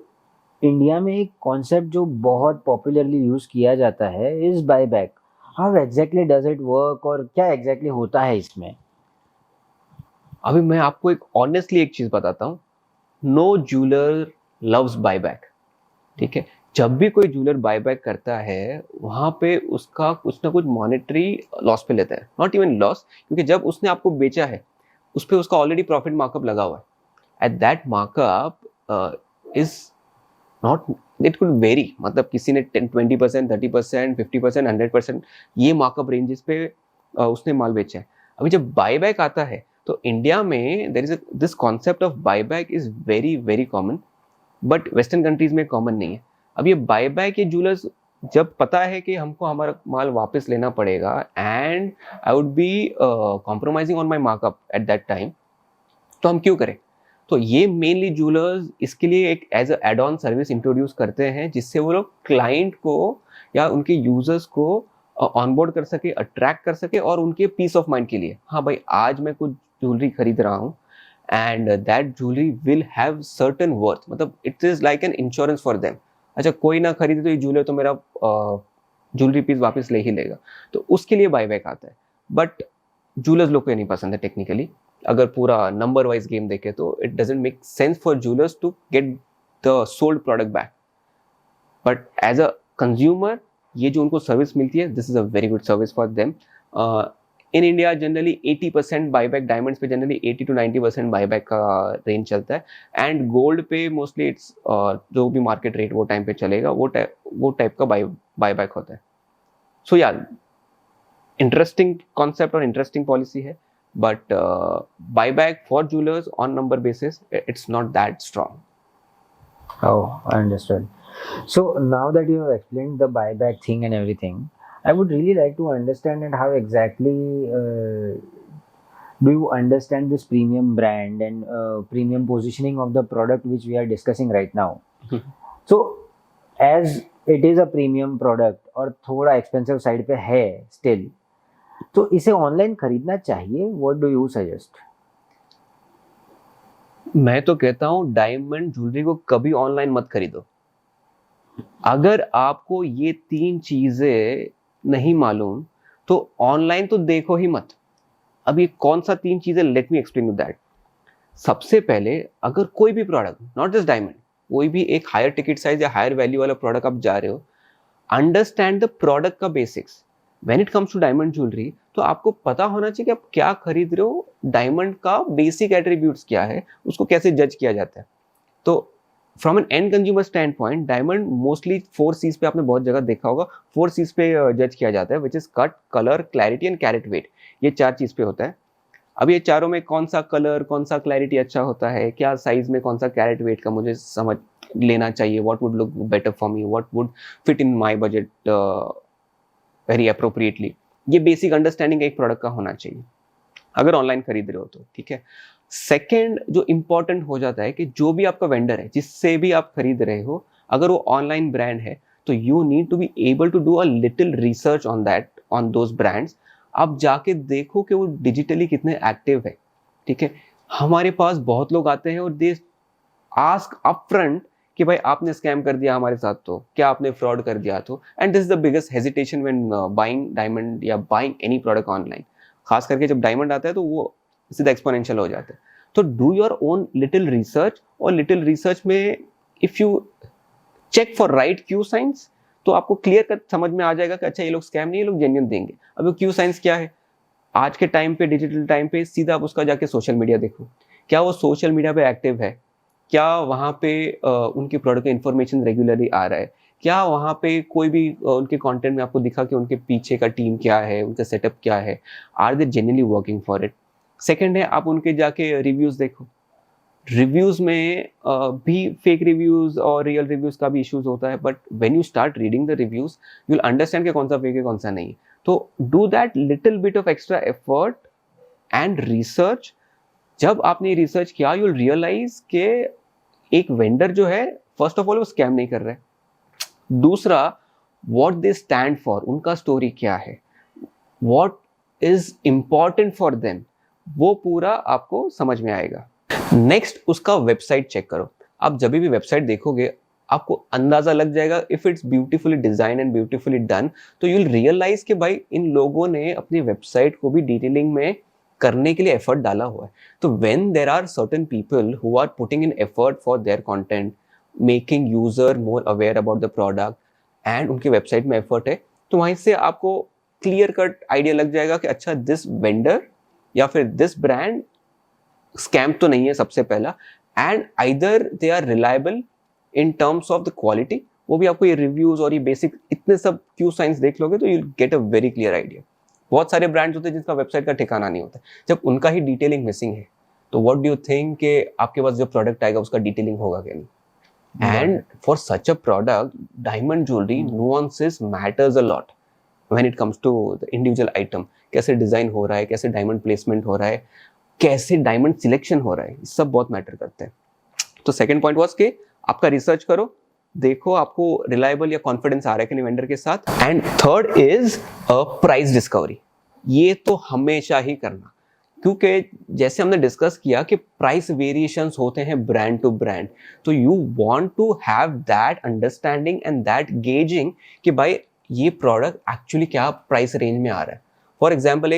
India में एक कॉन्सेप्ट जो बहुत पॉपुलरली यूज किया जाता है is buyback. How exactly does it work और क्या एग्जैक्टली होता है इसमें? अभी मैं आपको एक ऑनेस्टली एक चीज़ बताता हूँ, नो ज्वेलर लव्स बायबैक. ठीक है, जब भी कोई ज्वेलर बायबैक करता है वहाँ पे उसका कुछ ना कुछ मॉनेटरी लॉस पे लेता है. नॉट इवन लॉस, क्योंकि जब उसने आपको बेचा है उस पर उसका ऑलरेडी प्रॉफिट मार्कअप लगा हुआ है. At that markup is not, it could very, मतलब किसी ने 10-20%, 30%, 50%, 100% ये मार्कअप रेंजेस पे उसने माल बेचा है. अभी जब बायबैक आता है तो इंडिया में there is this concept of buyback is very very common, but western countries में कॉमन नहीं है. अब ये बायबैक, ये ज्वेलर्स जब पता है कि हमको हमारा माल वापस लेना पड़ेगा and I would be compromising on my markup at that time, तो हम क्यों करें? तो ये मेनली ज्वेलर्स इसके लिए एक as a add on service introduce करते हैं, जिससे वो लोग क्लाइंट को या उनके यूजर्स को ऑनबोर्ड कर सके, अट्रैक्ट कर सके, और उनके पीस ऑफ माइंड के लिए, हाँ भाई आज मैं कुछ ज्वेलरी खरीद रहा हूँ and that jewellery will have certain worth, मतलब it is like an insurance for them. अच्छा, कोई ना खरीदे तो ये ज्वेलर तो मेरा ज्वेलरी पीस वापस ले ही लेगा, तो उसके लिए बायबैक आता है. बट ज्वेलर्स लोग को ये नहीं पसंद है टेक्निकली. अगर पूरा नंबर वाइज गेम देखे तो it doesn't make sense for jewellers to get the sold product back. But as a consumer ये जो उनको सर्विस मिलती है, this is a very good service for them. In India generally 80% buyback, diamonds पे generally 80 to 90% buyback का range चलता है, and gold पे मोस्टली इट्स जो भी मार्केट रेट वो टाइम पे चलेगा वो टाइप का बायबैक होता है. सो या इंटरेस्टिंग कॉन्सेप्ट और इंटरेस्टिंग पॉलिसी है, but buyback for jewellers on number basis it's not that strong. Oh, I understood. So now that you have explained the buyback thing and everything, I would really like to understand and how exactly do you understand this premium brand and premium positioning of the product which we are discussing right now. So as it is a premium product और थोड़ा expensive side पे है still, तो इसे online खरीदना चाहिए? What do you suggest? मैं तो कहता हूँ डायमंड ज्वेलरी को कभी ऑनलाइन मत खरीदो. अगर आपको ये 3 चीजें नहीं मालूम तो ऑनलाइन तो देखो ही मत. अब ये कौन सा 3 चीजें, let me explain you that. सबसे पहले, अगर कोई भी प्रोडक्ट, नॉट जस्ट डायमंड, कोई भी एक हायर टिकट साइज या हायर वैल्यू वाला प्रोडक्ट आप जा रहे हो, अंडरस्टैंड द प्रोडक्ट का basics. When it comes to diamond jewellery तो आपको पता होना चाहिए कि आप क्या खरीद रहे हो, डायमंड का बेसिक एट्रीब्यूट्स क्या है, उसको कैसे जज किया जाता है. तो from an end consumer stand point diamond mostly 4 C's पे आपने बहुत जगह देखा होगा, 4 C's पे जज किया जाता है, which is cut, colour, clarity and carat weight. ये 4 चीज पे होता है. अब ये चारों में कौन सा कलर, कौन सा क्लैरिटी अच्छा होता है, क्या साइज में कौन सा कैरेट वेट का मुझे समझ लेना चाहिए, what would look better for me, what would fit in my budget very appropriately, ये बेसिक अंडरस्टैंडिंग एक प्रोडक्ट का होना चाहिए अगर ऑनलाइन खरीद रहे हो तो. ठीक है. सेकेंड जो इंपॉर्टेंट हो जाता है कि जो भी आपका वेंडर है जिससे भी आप खरीद रहे हो, अगर वो ऑनलाइन ब्रांड है तो you need to be able to do a little research on that, on those brands. आप जाके देखो कि वो डिजिटली कितने एक्टिव है. ठीक है. हमारे पास बहुत लोग आते हैं और दे आस्क अपफ्रंट कि भाई आपने स्कैम कर दिया हमारे साथ, तो क्या आपने फ्रॉड कर दिया तो. And this is the biggest hesitation when buying diamond या बाइंग एनी प्रोडक्ट ऑनलाइन. खास करके जब डायमंड आता है तो वो सीधा एक्सपोनेंशियल हो जाता है. तो do your own little research, और लिटिल रिसर्च में if you check for right Q science तो आपको क्लियर कट समझ में आ जाएगा कि अच्छा ये लोग स्कैम नहीं, ये लोग जेन्युइन देंगे. अब वो क्यू साइंस क्या है? आज के टाइम पे, डिजिटल टाइम पे, सीधा आप उसका जाके सोशल मीडिया देखो, क्या वो सोशल मीडिया पे एक्टिव है, क्या वहाँ पे उनके प्रोडक्ट का इन्फॉर्मेशन रेगुलरली आ रहा है, क्या वहाँ पे कोई भी उनके कंटेंट में आपको दिखा कि उनके पीछे का टीम क्या है, उनका सेटअप क्या है, are they genuinely working for it. Second है, आप उनके जाके रिव्यूज देखो. रिव्यूज़ में भी फेक रिव्यूज़ और रियल रिव्यूज़ का भी इश्यूज होता है, but when you start reading the reviews you will understand कि कौन सा फेक है कौन सा नहीं। तो do that little bit of extra effort and research. जब आपने रिसर्च किया यू विल रियलाइज कि एक वेंडर जो है फर्स्ट ऑफ ऑल वो स्कैम नहीं कर रहे, दूसरा व्हाट दे स्टैंड फॉर, उनका स्टोरी क्या है, what is important for them, वो पूरा आपको समझ में आएगा। नेक्स्ट उसका वेबसाइट चेक करो। आप जब भी वेबसाइट देखोगे आपको अंदाजा लग जाएगा if it's beautifully design and beautifully done, तो यू विल रियलाइज कि भाई इन लोगों ने अपनी वेबसाइट को भी डिटेलिंग में करने के लिए एफर्ट डाला हुआ है। तो when there are certain people who are putting in effort for their content, making user more aware about the product and उनकी वेबसाइट में एफर्ट है, तो वहीं से आपको क्लियर कट आइडिया लग जाएगा कि अच्छा दिस वेंडर या फिर दिस ब्रांड स्कैम तो नहीं है सबसे पहला, and either they are reliable in terms of the quality. वो भी आपको ये रिव्यूज और ये बेसिक इतने सब क्यू साइंस देख लोगे तो you get a very clear idea. बहुत सारे ब्रांड्स होते हैं जिनका वेबसाइट का ठिकाना नहीं होता, जब उनका ही डिटेलिंग मिसिंग है तो व्हाट डू यू थिंक कि आपके पास जो प्रोडक्ट आएगा उसका डिटेलिंग होगा क्या नहीं। And for such a product diamond jewellery nuances matters a lot when it comes to the individual item. कैसे डिजाइन हो रहा है, कैसे डायमंड प्लेसमेंट हो रहा है, कैसे डायमंड सिलेक्शन हो रहा है, सब बहुत मैटर करते हैं। तो सेकंड पॉइंट वाज कि आपका रिसर्च करो, देखो आपको रिलायबल या कॉन्फिडेंस आ रहा है कि नहीं वेंडर के साथ। And third is price discovery. ये तो हमेशा ही करना, क्योंकि जैसे हमने डिस्कस किया कि प्राइस वेरिएशंस होते हैं ब्रांड टू ब्रांड, तो you want to have that understanding and that gauging कि भाई ये प्रोडक्ट एक्चुअली क्या प्राइस रेंज में आ रहा है। फॉर एग्जाम्पल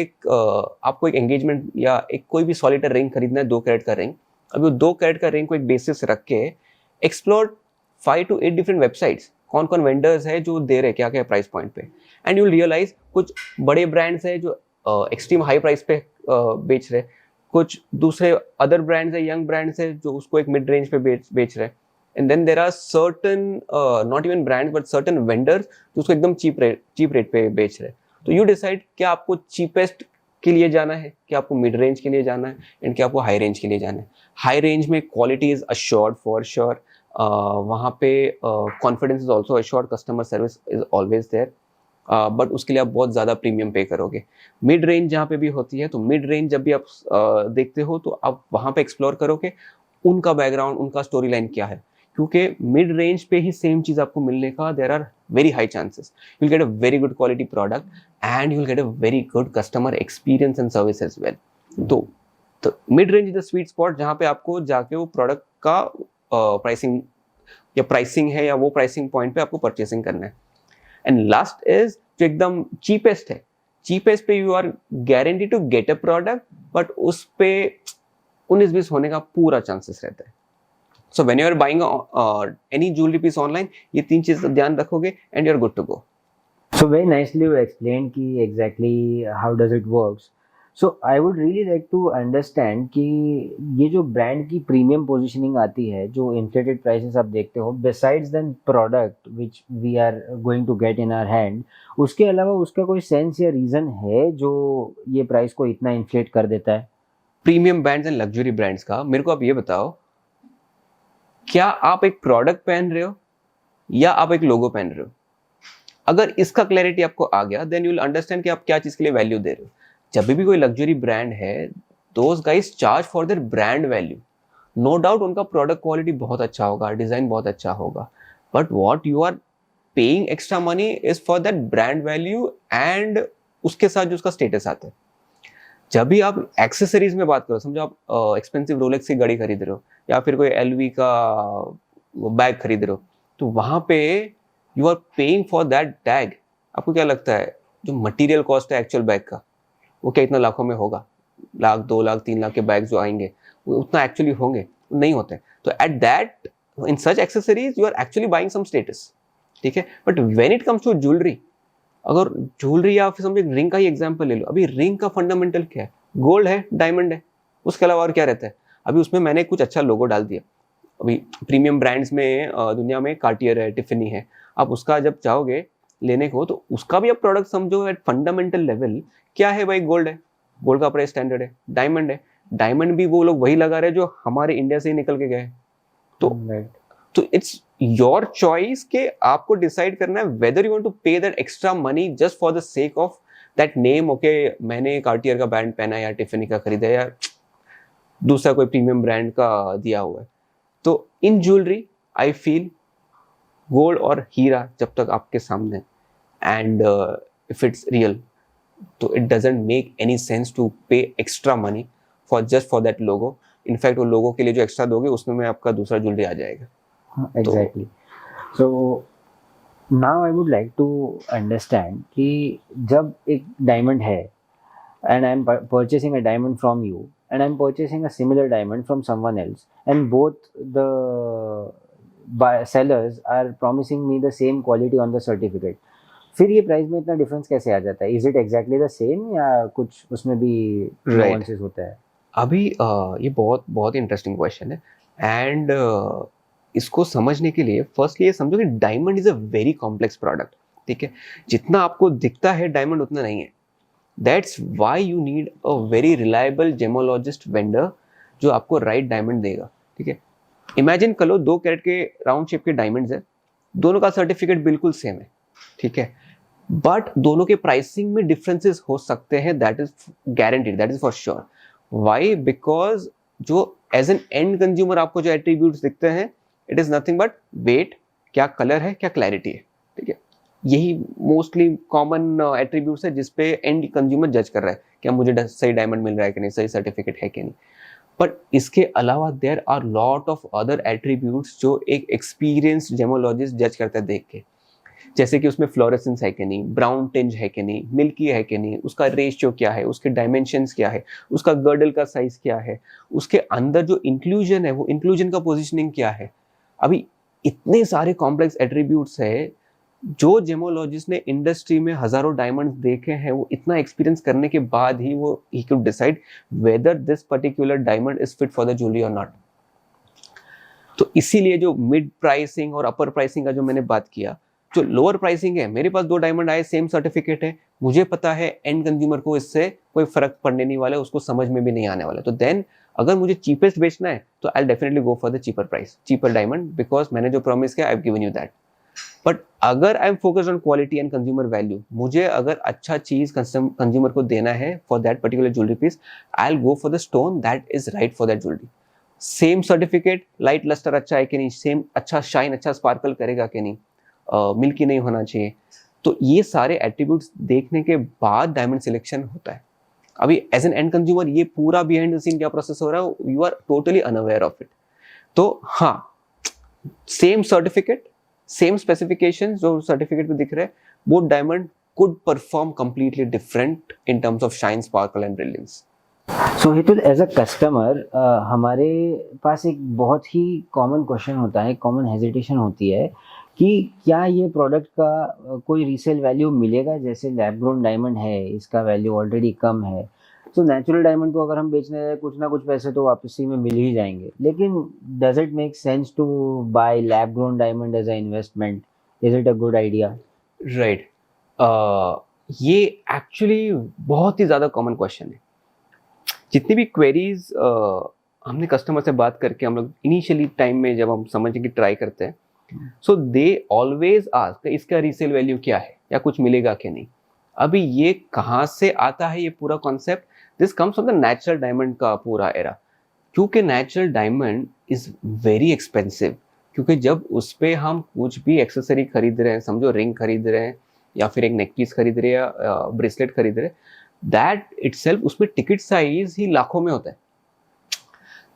आपको एक एंगेजमेंट या एक कोई भी सॉलिटर रिंग खरीदना है 2 कैरेट का रिंग। अभी वो 2 कैरेट का रिंग को एक बेसिस रख के एक्सप्लोर 5 to 8 डिफरेंट वेबसाइट्स, कौन कौन वेंडर्स है जो दे रहे क्या क्या प्राइस पॉइंट पे, एंड यू विल रियलाइज कुछ बड़े ब्रांड्स हैं जो एक्सट्रीम हाई प्राइस पे बेच रहे, कुछ दूसरे अदर ब्रांड्स है, यंग ब्रांड्स है जो उसको एक मिड रेंज पे बेच रहे, and then there are certain not even brands but certain vendors जो उसको एकदम चीप रेट पे बेच रहे। तो यू डिसाइड क्या आपको चीपेस्ट के लिए जाना है, क्या आपको मिड रेंज के लिए जाना है, एंड क्या आपको हाई रेंज के लिए जाना है। हाई रेंज में quality is assured for sure, वहाँ पे confidence is also assured, customer service is always there, but उसके लिए आप बहुत ज़्यादा प्रीमियम पे करोगे। मिड रेंज जहाँ पे भी होती है, तो मिड रेंज जब भी आप देखते हो तो आप वहाँ पे एक्सप्लोर करोगे उनका बैकग्राउंड, उनका स्टोरी लाइन क्या है, क्योंकि मिड रेंज पे ही सेम चीज़ आपको मिलने का there are very high chances. You will get a very good quality product and you will get a very good customer experience and service as well. तो mid range is the sweet spot जहाँ पे आपको जाके वो product का pricing है या वो प्राइसिंग पॉइंट पे आपको परचेसिंग करना है। एंड लास्ट इज जो एकदम चीपेस्ट है, चीपेस्ट पे you are guarantee to get a product, but उस पे 19-20 होने का पूरा चांसेस रहता है। So when you are buying any jewellery piece online, ये 3 चीज ध्यान रखोगे and you are good to go. So very nicely you explained कि exactly how does it works. So I would really like to understand कि ये जो brand की premium positioning आती है, जो इन्फ्लेटेड प्राइसेस आप देखते हो, besides then product which we are going to get in our hand, उसके अलावा उसका कोई सेंस या रीज़न है जो ये प्राइस को इतना इन्फ्लेट कर देता है? Premium brands and luxury brands का मेरे को आप ये बताओ, क्या आप एक प्रोडक्ट पहन रहे हो या आप एक लोगो पहन रहे हो? अगर इसका क्लैरिटी आपको आ गया देन यू विल अंडरस्टैंड कि आप क्या चीज के लिए वैल्यू दे रहे हो। जब भी कोई लग्जरी ब्रांड है, those guys charge for their brand value. No doubt उनका प्रोडक्ट क्वालिटी बहुत अच्छा होगा, डिजाइन बहुत अच्छा होगा, but what you are paying extra money is for that brand value and उसके साथ जो उसका स्टेटस आता है। जब भी आप एक्सेसरीज में बात करो, समझो आप एक्सपेंसिव रोलेक्स की घड़ी खरीद रहे हो या फिर कोई एलवी का बैग खरीद रहे हो, तो वहां पे you are paying for that tag. आपको क्या लगता है जो मटेरियल कॉस्ट है एक्चुअल बैग का, वो क्या इतना लाखों में होगा? 1 लाख 2 लाख 3 लाख के बैग जो आएंगे वो उतना एक्चुअली होंगे? नहीं होते। तो at that in such accessories you are actually buying some status, ठीक है। But when it comes to jewellery, अगर ज्वेलरी या फिर समझो रिंग का ही एग्जांपल ले लो, अभी रिंग का फंडामेंटल क्या है? गोल्ड है, डायमंड है, उसके अलावा और क्या रहता है? अभी उसमें मैंने कुछ अच्छा लोगो डाल दिया। अभी प्रीमियम ब्रांड्स में दुनिया में कार्टियर है, टिफनी है, आप उसका जब चाहोगे लेने को तो उसका भी आप प्रोडक्ट समझो एट फंडामेंटल लेवल क्या है भाई? गोल्ड है, गोल्ड का प्राइस स्टैंडर्ड है, डायमंड है, डायमंड भी वो लोग वही लगा रहे हैं जो हमारे इंडिया से ही निकल के गए। तो इट्स योर चॉइस कि आपको डिसाइड करना है वेदर यू वांट टू पे that extra money just for the sake of that name. Okay, मैंने कार्टियर का बैंड पहना या टिफनी का खरीदा या दूसरा कोई प्रीमियम ब्रांड का दिया हुआ है। तो in jewellery I feel gold और हीरा जब तक आपके सामने एंड इफ इट्स रियल, तो it doesn't make any sense to pay extra money for just for that logo. In fact वो लोगों के लिए जो एक्स्ट्रा दोगे उसमें में आपका दूसरा ज्वेलरी आ जाएगा। Exactly. So now I would like to understand कि जब एक डायमंड है and I'm purchasing a diamond from you and I'm purchasing a similar diamond from someone else and both the sellers are promising me the same quality on the certificate, फिर ये price में इतना difference कैसे आ जाता है? Is it exactly the same या कुछ उसमें भी नुआंसेस होता है? अभी ये बहुत बहुत इंटरेस्टिंग क्वेश्चन है एंड इसको समझने के लिए फर्स्टली ये समझो कि diamond is a very complex product. ठीक है, जितना आपको दिखता है डायमंड उतना नहीं है। That's why you need a very reliable gemmologist vendor जो आपको राइट डायमंड देगा। ठीक है, इमेजिन कर लो 2 कैरेट के राउंड शेप के डायमंड्स है, दोनों का सर्टिफिकेट बिल्कुल सेम है। ठीक है, बट दोनों के प्राइसिंग में डिफरेंसेस हो सकते हैं, that is guaranteed, that is for sure. Why? Because जो एज एन एंड कंज्यूमर आपको जो एट्रीब्यूट्स दिखते हैं it is nothing but weight, क्या कलर है, क्या क्लैरिटी है। ठीक है, यही मोस्टली कॉमन एट्रीब्यूट्स है जिसपे एंड कंज्यूमर जज कर रहा है क्या मुझे सही डायमंड मिल रहा है कि नहीं, सही सर्टिफिकेट है कि नहीं। बट इसके अलावा there are lot of other attributes जो एक एक्सपीरियंस्ड जेमोलॉजिस्ट जज करता है देख के, जैसे कि उसमें फ्लोरेसेंस है कि नहीं, ब्राउन टिंज है कि नहीं, मिल्की है कि नहीं, उसका रेशियो क्या है, उसके डायमेंशंस क्या है, उसका गर्डल का साइज क्या है, उसके अंदर जो इंक्लूजन है वो इंक्लूजन का पोजिशनिंग क्या है। अभी इतने सारे कॉम्प्लेक्स एट्रीब्यूट्स है जो जेमोलॉजिस्ट ने इंडस्ट्री में हजारों डायमंड्स देखे हैं, वो इतना एक्सपीरियंस करने के बाद ही वो he could decide whether this particular diamond is fit for the jewellery और नॉट। तो इसीलिए जो मिड प्राइसिंग और अपर प्राइसिंग का जो मैंने बात किया, जो लोअर प्राइसिंग है, मेरे पास 2 डायमंड आए, सेम सर्टिफिकेट है, मुझे पता है एंड कंज्यूमर को इससे कोई फर्क पड़ने नहीं वाला है, उसको समझ में भी नहीं आने वाला। तो देन अगर मुझे चीपेस्ट बेचना है तो I definitely go for the cheaper price, cheaper diamond, because मैंने जो प्रॉमिस किया I have given you that. But अगर I am focused on quality and consumer value, मुझे अगर अच्छा चीज कंज्यूमर को देना है for that particular jewellery piece, I will go for the stone that is right for that jewellery. Same certificate, light lustre अच्छा है कि नहीं, सेम अच्छा शाइन, अच्छा स्पार्कल करेगा कि नहीं, मिल्की नहीं होना चाहिए। तो ये सारे एट्रीब्यूट्स देखने के बाद डायमंड सिलेक्शन होता है। अभी एज एन एंड कंज्यूमर ये पूरा बिहाइंड द सीन क्या प्रोसेस हो रहा है, you are totally unaware of it. तो हाँ, सेम सर्टिफिकेट, सेम स्पेसिफिकेशन जो सर्टिफिकेट पे दिख रहे हैं, वो diamond could perform completely different in terms of shine, sparkle and brilliance. So Hitul, as a customer हमारे पास एक बहुत ही कॉमन क्वेश्चन होता है, कॉमन हेजिटेशन होती है कि क्या ये प्रोडक्ट का कोई रीसेल वैल्यू मिलेगा? जैसे लैब ग्रोन डायमंड है, इसका वैल्यू ऑलरेडी कम है, तो नेचुरल डायमंड को अगर हम बेचने जाए कुछ ना कुछ पैसे तो वापसी में मिल ही जाएंगे। लेकिन does it make sense to buy lab grown diamond as a investment? Is it a good idea? Right, ये एक्चुअली बहुत ही ज़्यादा कॉमन क्वेश्चन है। जितनी भी क्वेरीज हमने कस्टमर से बात करके हम लोग इनिशियली टाइम में जब हम समझने की ट्राई करते हैं, सो दे ऑलवेज आस्क इसका रीसेल वैल्यू क्या है या कुछ मिलेगा कि नहीं। अभी ये कहाँ से आता है ये पूरा concept? This comes from the natural diamond का पूरा एरा, क्योंकि natural diamond is very expensive. क्योंकि जब उस पर हम कुछ भी एक्सेसरी खरीद रहे हैं, समझो रिंग खरीद रहे हैं या फिर एक नेक पीस खरीद रहे हैं या ब्रेसलेट खरीद रहे हैं, दैट इटसेल्फ उसमें टिकट साइज ही लाखों में होता है।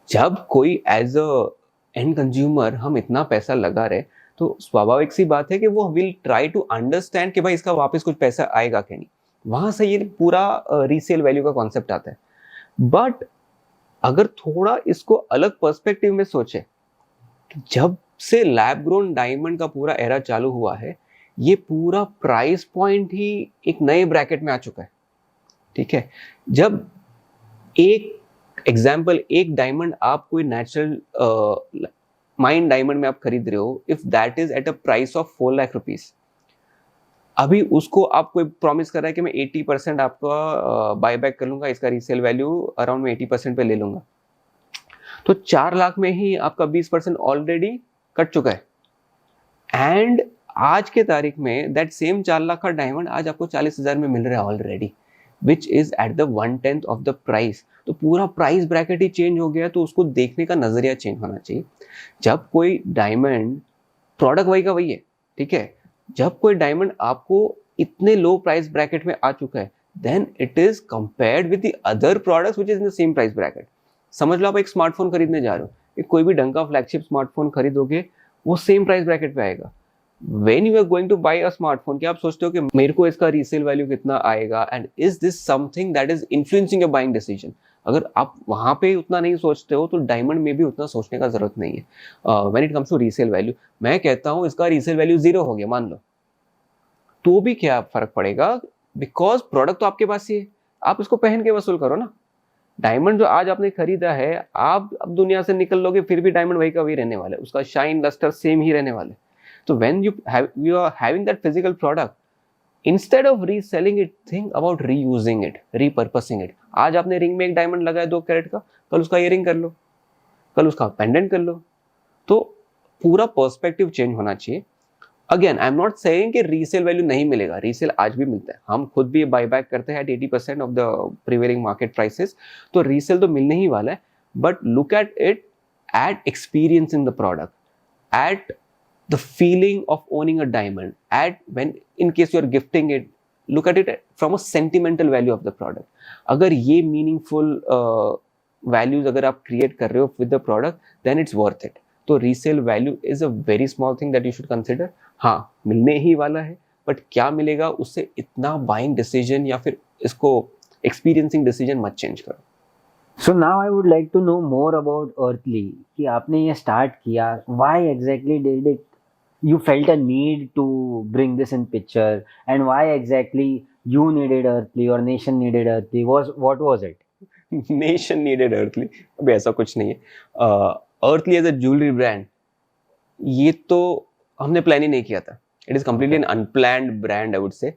जब कोई एज अ एंड कंज्यूमर हम इतना पैसा लगा रहे, तो स्वाभाविक सी बात है कि वो विल ट्राई टू अंडरस्टैंड कि भाई इसका वापस कुछ पैसा आएगा कि नहीं। वहां से ये पूरा रीसेल वैल्यू का कॉन्सेप्ट आता है। बट अगर थोड़ा इसको अलग पर्सपेक्टिव में सोचे, जब से लैब ग्रोन डायमंड का पूरा एरा चालू हुआ है, ये पूरा प्राइस पॉइंट ही एक नए ब्रैकेट में आ चुका है। ठीक है, जब एक एग्जाम्पल, एक डायमंड आप कोई नेचुरल माइन डायमंड में आप खरीद रहे हो, if that is at a price of 4 lakh rupees, अभी उसको आप कोई प्रॉमिस कर रहा है कि मैं 80% आपका बाय बैक कर लूंगा, इसका रीसेल वैल्यू अराउंड मैं 80% पे ले लूंगा, तो 4 लाख में ही आपका 20% ऑलरेडी कट चुका है। एंड आज के तारीख में दैट सेम 4 लाख का डायमंड आज आपको 40,000 में मिल रहा है already, which is at the 1/10 of the price. तो पूरा प्राइस ब्रैकेट ही चेंज हो गया, तो उसको देखने का नजरिया चेंज होना चाहिए। जब कोई डायमंड, प्रोडक्ट वही का वही है, ठीक है, जब कोई डायमंड आपको इतने लो प्राइस ब्रैकेट में आ चुका है, then it is compared with the other products which is in the same price bracket. समझ लो आप एक स्मार्टफोन खरीदने जा रहे हो, एक कोई भी ढंग का फ्लैगशिप स्मार्टफोन खरीदोगे, वो सेम प्राइस ब्रैकेट पे आएगा। When you are going to buy a smartphone, क्या आप सोचते हो कि मेरे को इसका रीसेल वैल्यू कितना आएगा, and is this something that is influencing your buying decision? अगर आप वहां पे उतना नहीं सोचते हो तो डायमंड में भी उतना सोचने का जरूरत नहीं है। When it comes to resale value, मैं कहता हूँ इसका रीसेल वैल्यू 0 हो गया मान लो, तो भी क्या फर्क पड़ेगा, बिकॉज प्रोडक्ट तो आपके पास ही है, आप इसको पहन के वसूल करो ना। डायमंड जो आज आपने खरीदा है, आप अब दुनिया से निकल लोगे फिर भी डायमंड वही का वही रहने वाला है, उसका शाइन लस्टर सेम ही रहने वाले। So when you are having that physical product, instead of reselling it, think about reusing it, repurposing it. आज आपने रिंग में एक डायमंड लगाया 2 कैरेट का, कल उसका इयरिंग कर लो, कल उसका पेंडेंट कर लो। तो पूरा पर्सपेक्टिव चेंज होना चाहिए। Again I am not saying कि रीसेल वैल्यू नहीं मिलेगा, रीसेल आज भी मिलता है, हम खुद भी बाय बैक करते हैं at 80% of the prevailing market prices, तो रीसेल तो मिलने ही वाला है। But look at it at experience in the product, at the feeling of owning a diamond, at when in case you are gifting it, look at it from a sentimental value of the product. अगर ये meaningful values अगर आप create कर रहे हो with the product, then it's worth it. तो resale value is a very small thing that you should consider. हाँ, मिलने ही वाला है, but क्या मिलेगा उससे इतना buying decision या फिर इसको experiencing decision मत change करो। So now I would like to know more about Earthly, कि आपने ये start किया, why exactly did it, you felt a need to bring this in picture, and why exactly you needed Earthly or Nation needed Earthly, what was it? Nation needed Earthly, अभी ऐसा कुछ नहीं है। Earthly as a jewelry brand, ये तो हमने plan ही नहीं किया था, it is completely N unplanned brand I would say.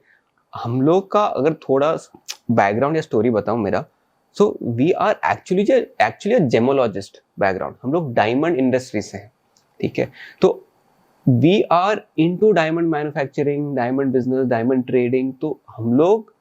हम लोग का अगर थोड़ा बैकग्राउंड या स्टोरी बताऊं मेरा, so we are actually a gemologist background, हम लोग डायमंड इंडस्ट्री से हैं, ठीक है। तो we are into diamond manufacturing, diamond business, diamond trading. तो हम लोग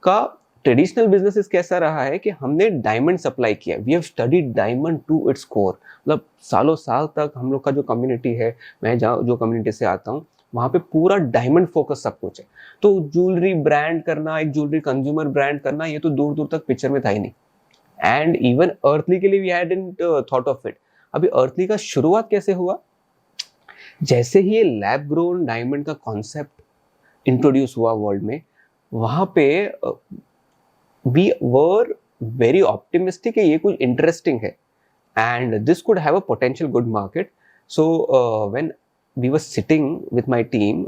का ट्रेडिशनल बिजनेस कैसा रहा है कि हमने डायमंड सप्लाई किया, we have studied diamond to its core. मतलब सालों साल तक हम लोग का जो कम्युनिटी है, मैं जो कम्युनिटी से आता हूँ, वहाँ पे पूरा डायमंड फोकस सब कुछ है। तो ज्वेलरी ब्रांड करना, एक ज्वेलरी कंज्यूमर ब्रांड करना, ये तो दूर दूर तक पिक्चर में था ही नहीं। एंड इवन अर्थली के लिए we hadn't thought of it. अभी अर्थली का शुरुआत कैसे हुआ, जैसे ही ये लैब ग्रोन डायमंड का कॉन्सेप्ट इंट्रोड्यूस हुआ वर्ल्ड में, वहाँ पे वी वर वेरी ऑप्टिमिस्टिक कि ये कुछ इंटरेस्टिंग है and this could have a potential good market. So when we were sitting with my team,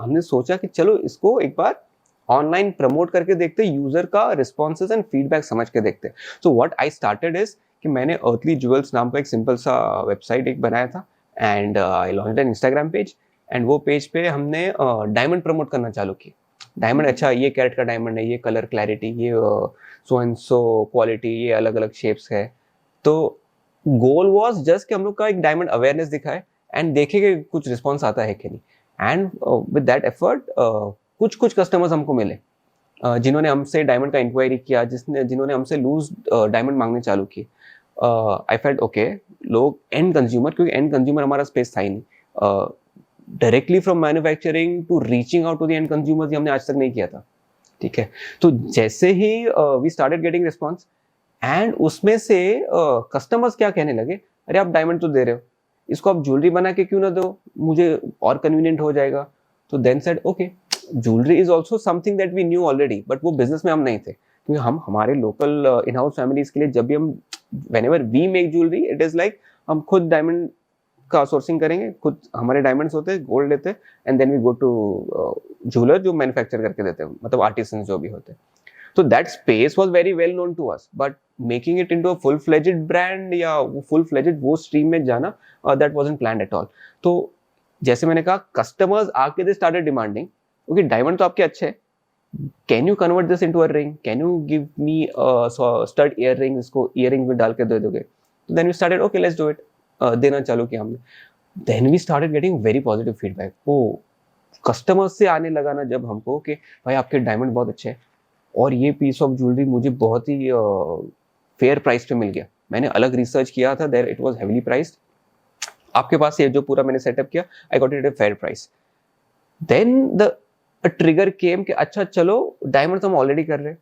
हमने सोचा कि चलो इसको एक बार ऑनलाइन प्रमोट करके देखते, यूजर का रिस्पॉन्सेज एंड फीडबैक समझ के देखते। So what I started is कि मैंने अर्थली ज्वेल्स नाम का एक सिंपल सा वेबसाइट एक बनाया था and I launched an Instagram page, and वो पेज पे हमने डायमंड प्रमोट करना चालू की। डायमंड, अच्छा ये कैरेट का डायमंड है, ये कलर क्लैरिटी, ये सो एंड सो क्वालिटी, ये अलग अलग शेप्स है। तो गोल वाज जस्ट कि हम लोग का एक डायमंड अवेयरनेस दिखाए एंड देखे कि कुछ रिस्पॉन्स आता है कि नहीं। एंड विद दैट एफर्ट कुछ कस्टमर्स हमको मिले जिन्होंने हमसे डायमंड का इंक्वायरी किया, जिन्होंने हमसे लूज डायमंड मांगने चालू की। आई फेल्ट ओके, लोग एंड कंज्यूमर, क्योंकि एंड कंज्यूमर हमारा स्पेस था ही नहीं, directly from manufacturing to reaching out to the end consumers हमने आज तक नहीं किया था, ठीक है। तो जैसे ही we started getting response and उसमें से कस्टमर्स क्या कहने लगे, अरे आप डायमंड तो दे रहे हो, इसको आप ज्वेलरी बना के क्यों ना दो, मुझे और कन्वीनियंट हो जाएगा। तो then said okay, jewellery is also something that we knew already, but वो बिजनेस में हम नहीं थे, क्योंकि हम हमारे लोकल इन हाउस फैमिलीज के लिए जब भी हम whenever we make jewelry, it is like हम खुद डायमंड का सोर्सिंग करेंगे, खुद हमारे डायमंड्स होते हैं, गोल्ड लेते हैं, and then we go to jeweller जो मैन्युफैक्चर करके देते हैं, मतलब आर्टिसंस जो भी होते हैं। तो that space was very well known to us, but making it into a full fledged brand या फुल फ्लेजेड वो स्ट्रीम में जाना, that wasn't planned at all. तो जैसे मैंने कहा, कस्टमर्स आके they started demanding okay diamond तो आपके अच्छे हैं, can you convert this into a ring, can you give me stud ear ring, इसको ईयर रिंग में डाल के दे दोगे? Then we started okay let's do it, देना चालू किया हमने. Then we started getting very positive feedback. ओ कस्टमर्स से आने लगा ना जब हमको कि भाई आपके डायमंड बहुत अच्छे हैं और ये पीस ऑफ ज्वेलरी मुझे बहुत ही फेयर प्राइस पे मिल गया. मैंने अलग रिसर्च किया था, there it was heavily priced. आपके पास ये जो पूरा मैंने सेटअप किया, I got it at a fair price. Then the trigger came कि अच्छा चलो डायमंड तो हम ऑलरेडी कर रहे हैं.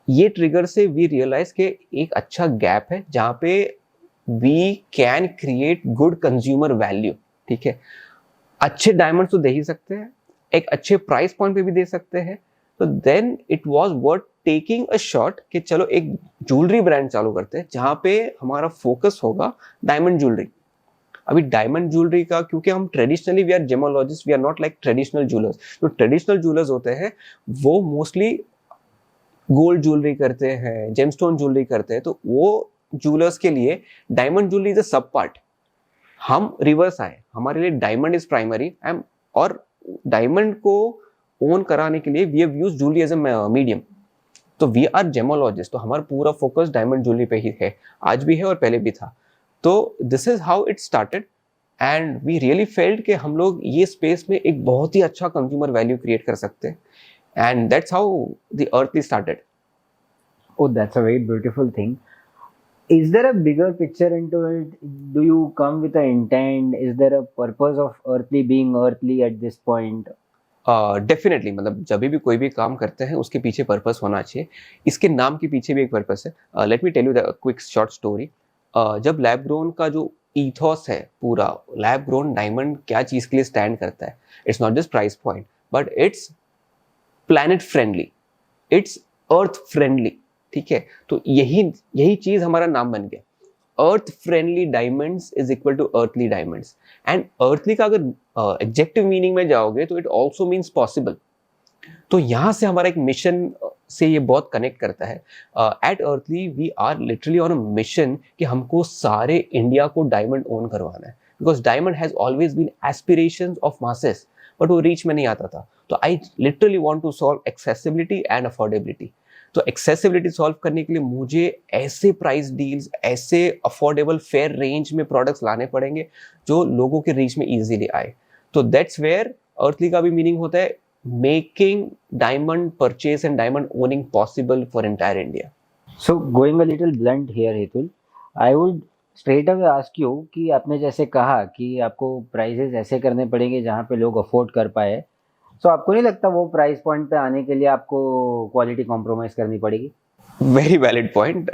ये ट्रिगर से वी रियलाइज कि एक अच्छा गैप है जहाँ पे we can create good consumer value. ठीक है, अच्छे डायमंड तो दे ही सकते हैं, एक अच्छे प्राइस पॉइंट पे भी दे सकते हैं. तो then it was worth taking a shot कि चलो एक ज्वेलरी ब्रांड चालू करते हैं जहाँ पे हमारा फोकस होगा डायमंड ज्वेलरी. अभी डायमंड ज्वेलरी का, क्योंकि हम traditionally we are gemologist, we are not like traditional jewellers. जो ट्रेडिशनल ज्वेलर्स होते हैं वो मोस्टली गोल्ड ज्वेलरी करते हैं, जेमस्टोन ज्वेलरी करते हैं. तो वो ज्वेलर्स के लिए डायमंड ज्वेलरी इज अ सब पार्ट. हम रिवर्स आए, हमारे लिए डायमंड इज प्राइमरी और डायमंड को ओन कराने के लिए we have used jewellery as a medium. तो वी आर जेमोलॉजिस्ट, तो हमारा पूरा फोकस डायमंड ज्वेलरी पे ही है, आज भी है और पहले भी था. तो this is how it started and we really felt कि हम लोग ये स्पेस में एक बहुत ही अच्छा कंज्यूमर वैल्यू क्रिएट कर सकते हैं. And that's how the earthly started. Oh, that's a very beautiful thing. Is there a bigger picture into it? Do you come with an intent? Is there a purpose of Earthly being Earthly at this point? Definitely मतलब जब भी कोई भी काम करते हैं उसके पीछे पर्पस होना चाहिए. इसके नाम के पीछे भी एक पर्पस है. Let me tell you the quick short story. जब लैब ग्रोन का जो ईथॉस है पूरा, लैब ग्रोन डायमंड क्या चीज़ के लिए स्टैंड करता है, it's not just price point but it's planet friendly, it's earth friendly. ठीक है, तो यही चीज़ हमारा नाम बन गया. Earth friendly diamonds is equal to earthly diamonds. And earthly का अगर एग्जेक्टिव मीनिंग में जाओगे तो इट ऑल्सो मीन्स पॉसिबल. तो यहाँ से हमारा एक मिशन से ये बहुत कनेक्ट करता है. At Earthly we are literally on a mission कि हमको सारे इंडिया को डायमंड ओन करवाना है. Because diamond has always been aspirations of masses, but वो रीच में नहीं आता था. तो I literally want to solve accessibility and affordability. तो एक्सेसिबिलिटी सॉल्व करने के लिए मुझे ऐसे प्राइस डील्स, ऐसे अफोर्डेबल फेयर रेंज में प्रोडक्ट्स लाने पड़ेंगे जो लोगों के रीच में इजीली आए. तो दैट्स वेयर अर्थली का भी मीनिंग होता है making diamond purchase and diamond owning possible for entire India. So going a little blunt here, Hetul, I would straight away ask you कि आपने जैसे कहा कि आपको प्राइजेस ऐसे करने पड़ेंगे जहाँ पे लोग अफोर्ड कर पाए. सो आपको नहीं लगता वो प्राइस पॉइंट पे आने के लिए आपको क्वालिटी कॉम्प्रोमाइज करनी पड़ेगी? Very valid point.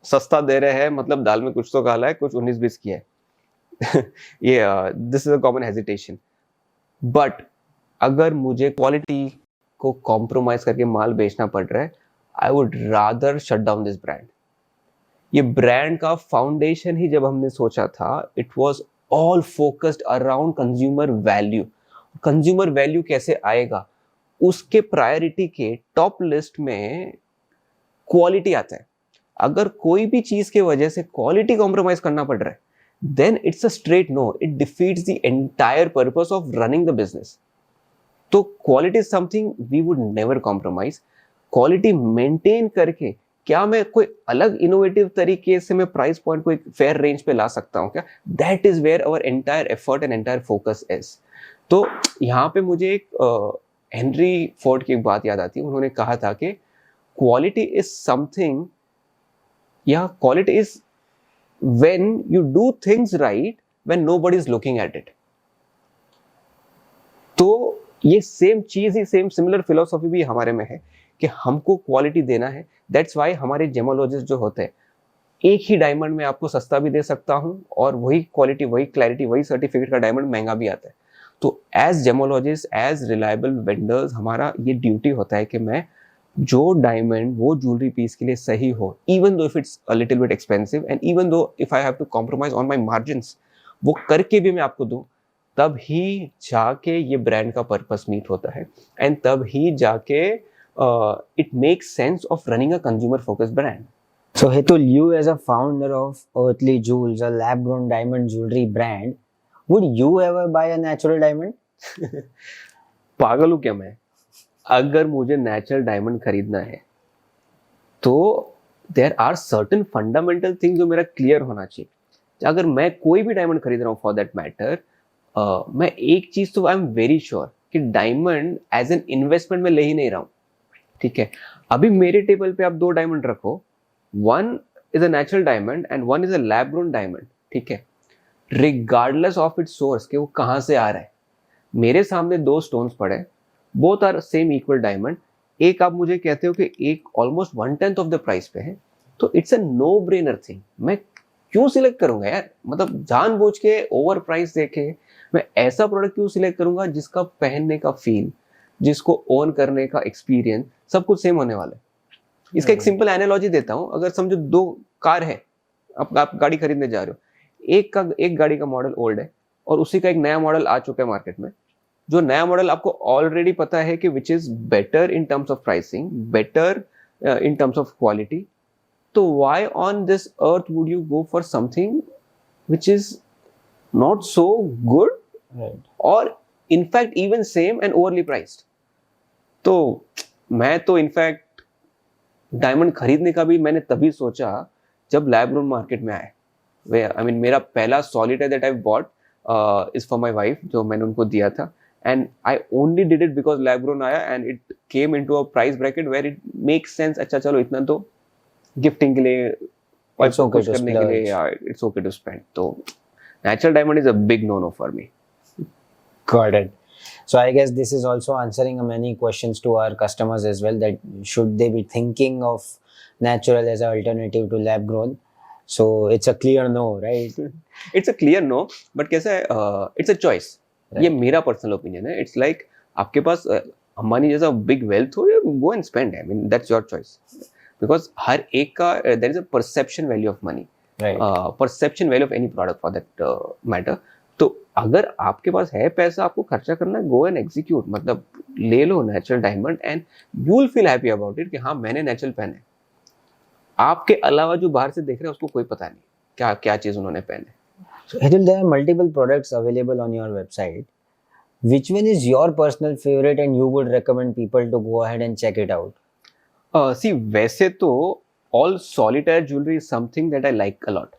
सस्ता दे रहे हैं मतलब दाल में कुछ तो काला है, कुछ 19-20 की है. ये this is a common hesitation. But अगर मुझे क्वालिटी को कॉम्प्रोमाइज करके माल बेचना पड़ रहा है, I would rather shut down this brand. ये ब्रांड का फाउंडेशन ही जब हमने सोचा था, it was all focused around consumer value. Consumer value कैसे आएगा, उसके प्रायोरिटी के टॉप लिस्ट में क्वालिटी आता है. अगर कोई भी चीज के वजह से क्वालिटी कॉम्प्रोमाइज करना पड़ रहा है, then it's a straight no. It defeats the entire purpose of running the business. तो quality is something we would never compromise. Quality maintain करके क्या मैं कोई अलग इनोवेटिव तरीके से मैं प्राइस पॉइंट को एक फेयर रेंज पे ला सकता हूँ क्या? That is where our entire effort and entire focus is. तो यहाँ पे मुझे एक हेनरी फोर्ड की एक बात याद आती है. उन्होंने कहा था कि क्वालिटी इज समथिंग, या quality is when you do things right when nobody is looking at it. तो ये सेम चीज ही, सेम सिमिलर फिलोसॉफी भी हमारे में है कि हमको क्वालिटी देना है. दैट्स वाई हमारे जेमोलॉजिस्ट जो होते हैं, एक ही डायमंड में आपको सस्ता भी दे सकता हूँ और वही क्वालिटी, वही क्लैरिटी, वही सर्टिफिकेट का डायमंड महंगा भी आता है. तो as gemologist, as reliable vendors, हमारा ये ड्यूटी होता है कि मैं जो डायमंड वो ज्वेलरी पीस के लिए सही हो, even though if it's a little bit expensive and even though if I have to compromise on my margins, वो करके भी मैं आपको दूं, तब ही जाके ये ब्रांड का पर्पस मीट होता है. एंड तब ही जाके it makes sense of running a consumer focused brand. So Hetul, you as a founder of Earthly Jewels, a lab-grown diamond jewelry brand, would you ever buy a natural diamond? पागल हूँ क्या मैं? अगर मुझे natural diamond खरीदना है तो there are certain fundamental things जो मेरा क्लियर होना चाहिए। अगर मैं कोई भी डायमंड खरीद रहा हूँ फॉर दैट मैटर, मैं एक चीज तो आई एम वेरी श्योर कि डायमंड एज एन इन्वेस्टमेंट में ले ही नहीं रहा हूँ, ठीक है। अभी मेरे टेबल पे आप 2 डायमंड रखो, one is a natural diamond and one is a lab grown diamond, ठीक है। रिगार्डलेस ऑफ इट्स सोर्स कि वो कहाँ से आ रहा है, मेरे सामने 2 स्टोन्स पड़े, both are same equal diamond. एक आप मुझे कहते हो कि एक ऑलमोस्ट 1/10 ऑफ द प्राइस पे है, तो it's a no brainer thing. मैं क्यों सिलेक्ट करूंगा यार? मतलब जानबूझ के ओवर प्राइस देके मैं ऐसा प्रोडक्ट क्यों सिलेक्ट करूंगा जिसका पहनने का फील, जिसको ओन करने का एक्सपीरियंस सब कुछ सेम होने वाला है। इसका एक सिंपल एनालॉजी देता हूं। अगर समझो 2 कार है, आप गाड़ी खरीदने जा रहे हो, एक गाड़ी का मॉडल ओल्ड है और उसी का एक नया मॉडल आ चुका है मार्केट में। जो नया मॉडल आपको ऑलरेडी पता है कि which is better in terms of pricing, better in terms of quality, तो why on this earth would you go for something which is not so good और in fact even same and overly priced? तो मैं तो in fact diamond खरीदने का भी मैंने तभी सोचा जब लैब ग्रोन मार्केट में आए। आई मीन मेरा पहला solitaire that I bought is for my wife, जो मैंने उनको दिया था, and I only did it because lab grown आया and it came into a price bracket where it makes sense। अच्छा चलो इतना तो गिफ्टिंग के लिए, वाइफ को खुश करने के लिए, it's okay to spend। तो natural diamond is a big no-no for me। Got it. So I guess this is also answering many questions to our customers as well, that should they be thinking of natural as an alternative to lab grown? So it's a clear no, right? It's a clear no, but कैसा है, it's a choice। ये मेरा personal opinion है। It's like आपके पास अंबानी जैसा big wealth हो, go and spend, I mean that's your choice. Because हर एक का there is a perception value of money, perception value of any product for that matter. तो अगर आपके पास है पैसा, आपको खर्चा करना है, गो एंड एग्जीक्यूट, मतलब ले लो natural diamond and you will feel happy about it कि हाँ मैंने नेचुरल पहने। आपके अलावा जो बाहर से देख रहे हैं उसको कोई पता नहीं क्या क्या चीज उन्होंने पहने। So Hitul, there are multiple products available on your website. Which one is your personal favorite and you would recommend people to go ahead and check it out? See, वैसे तो all solitaire jewelry is something that I like a lot,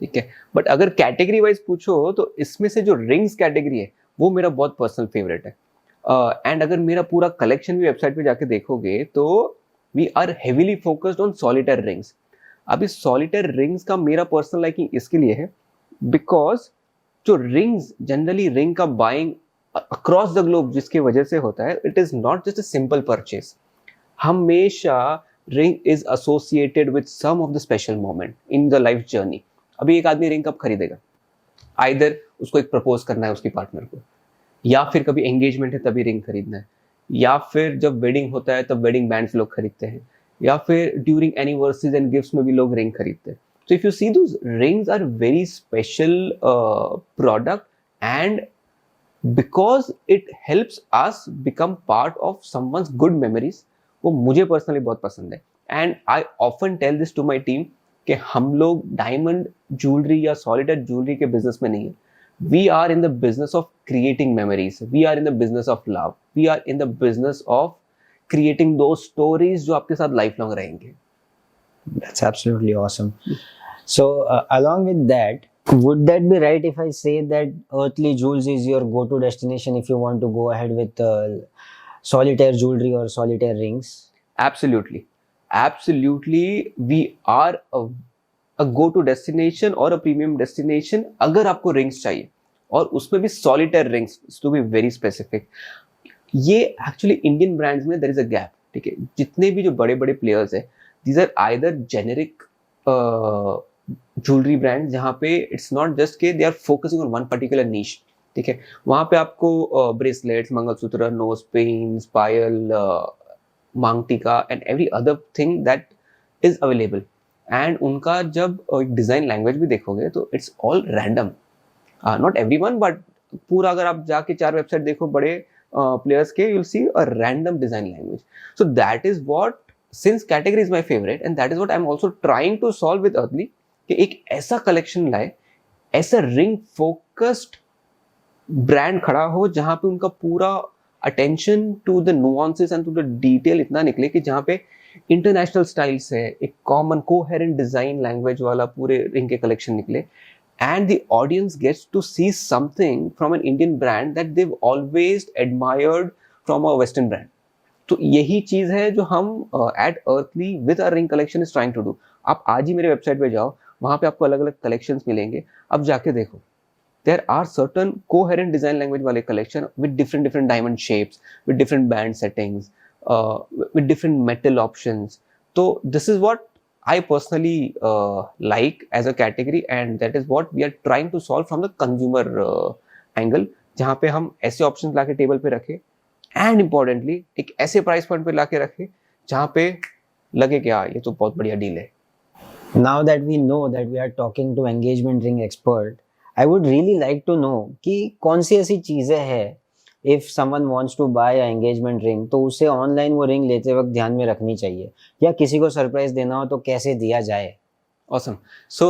ठीक है। But अगर category wise पूछो तो इसमें से जो रिंग्स कैटेगरी है वो मेरा बहुत पर्सनल फेवरेट है। एंड अगर मेरा पूरा कलेक्शन भी वेबसाइट पे जाके देखोगे तो we are heavily focused on solitaire rings. अभी सॉलिटायर रिंग्स का मेरा पर्सनल लाइकिंग इसके लिए है बिकॉज जो रिंग्स जनरली रिंग का बाइंग अक्रॉस द ग्लोब जिसकी वजह से होता है, it is not just a simple purchase. हमेशा ring is associated with some of the special moment in the life journey. अभी एक आदमी रिंग कब खरीदेगा? आइदर उसको एक प्रपोज करना है उसकी पार्टनर को, या फिर कभी एंगेजमेंट है तभी रिंग खरीदना है, या फिर जब वेडिंग होता है तब वेडिंग बैंड्स लोग खरीदते हैं, या फिर ड्यूरिंग एनिवर्सरीज एंड गिफ्ट्स में भी लोग रिंग खरीदते हैं। So if you see, those rings are very special product, and because it helps us become part of someone's good memories, वो मुझे personally बहुत पसंद है। And I often tell this to my team कि हम लोग diamond jewelry या solitaire jewelry के business में नहीं है। We are in the business of creating memories. We are in the business of love. We are in the business of creating those stories जो आपके साथ lifelong रहेंगे। That's absolutely awesome. So, along with that, would that be right if I say that Earthly Jewels is your go-to destination if you want to go ahead with solitaire jewelry or solitaire rings? Absolutely. Absolutely. We are a go-to destination or a premium destination अगर आपको rings चाहिए, और उसमें भी solitaire rings, to be very specific। ये actually Indian brands में there is a gap, ठीक है। जितने भी जो बड़े बड़े players हैं, these are either generic jewellery brand जहाँ पे इट्स नॉट जस्ट के they are focusing on one particular niche, ठीक है। वहाँ पे आपको bracelets, mangalsutra, nose pins, payal, maang tikka and every other thing that is available. And उनका जब डिज़ाइन लैंग्वेज भी देखोगे तो it's all random, not everyone but पूरा अगर आप जाके 4 वेबसाइट देखो बड़े प्लेयर्स के, you will see a random design language. So that is what, since category is my favorite and that is what I'm also trying to solve with Earthly, कि एक ऐसा कलेक्शन लाए, ऐसा रिंग फोकस्ड ब्रांड खड़ा हो जहां पे उनका पूरा attention to the nuances and to the detail इतना निकले कि जहाँ पे इंटरनेशनल स्टाइल्स है, एक कॉमन कोहेरेंट डिजाइन लैंग्वेज वाला पूरे रिंग के कलेक्शन निकले, and the audience gets to see something from an Indian brand that they've always admired from a Western brand. तो यही चीज है जो हम at Earthly with our ring collection is trying to do. आप आज ही मेरे वेबसाइट पे जाओ, वहां पे आपको अलग अलग कलेक्शंस मिलेंगे, अब जाके देखो. There are certain coherent design language वाले collection with different diamond shapes, with different band settings, with different metal options. So this is what I personally like as a category, and that is what we are trying to solve from the consumer angle, जहाँ पे हम ऐसे options लाके table पे रखें, and importantly एक ऐसे price point पे लाके रखें जहाँ पे लगे कि हाँ ये तो बहुत बढ़िया डील है. Now that we know that we are talking to engagement ring expert, I would really like to know कि कौन सी ऐसी चीज़ें हैं if someone wants to buy a engagement ring तो उसे ऑनलाइन वो रिंग लेते वक्त ध्यान में रखनी चाहिए, या किसी को सरप्राइज देना हो तो कैसे दिया जाए. Awesome. So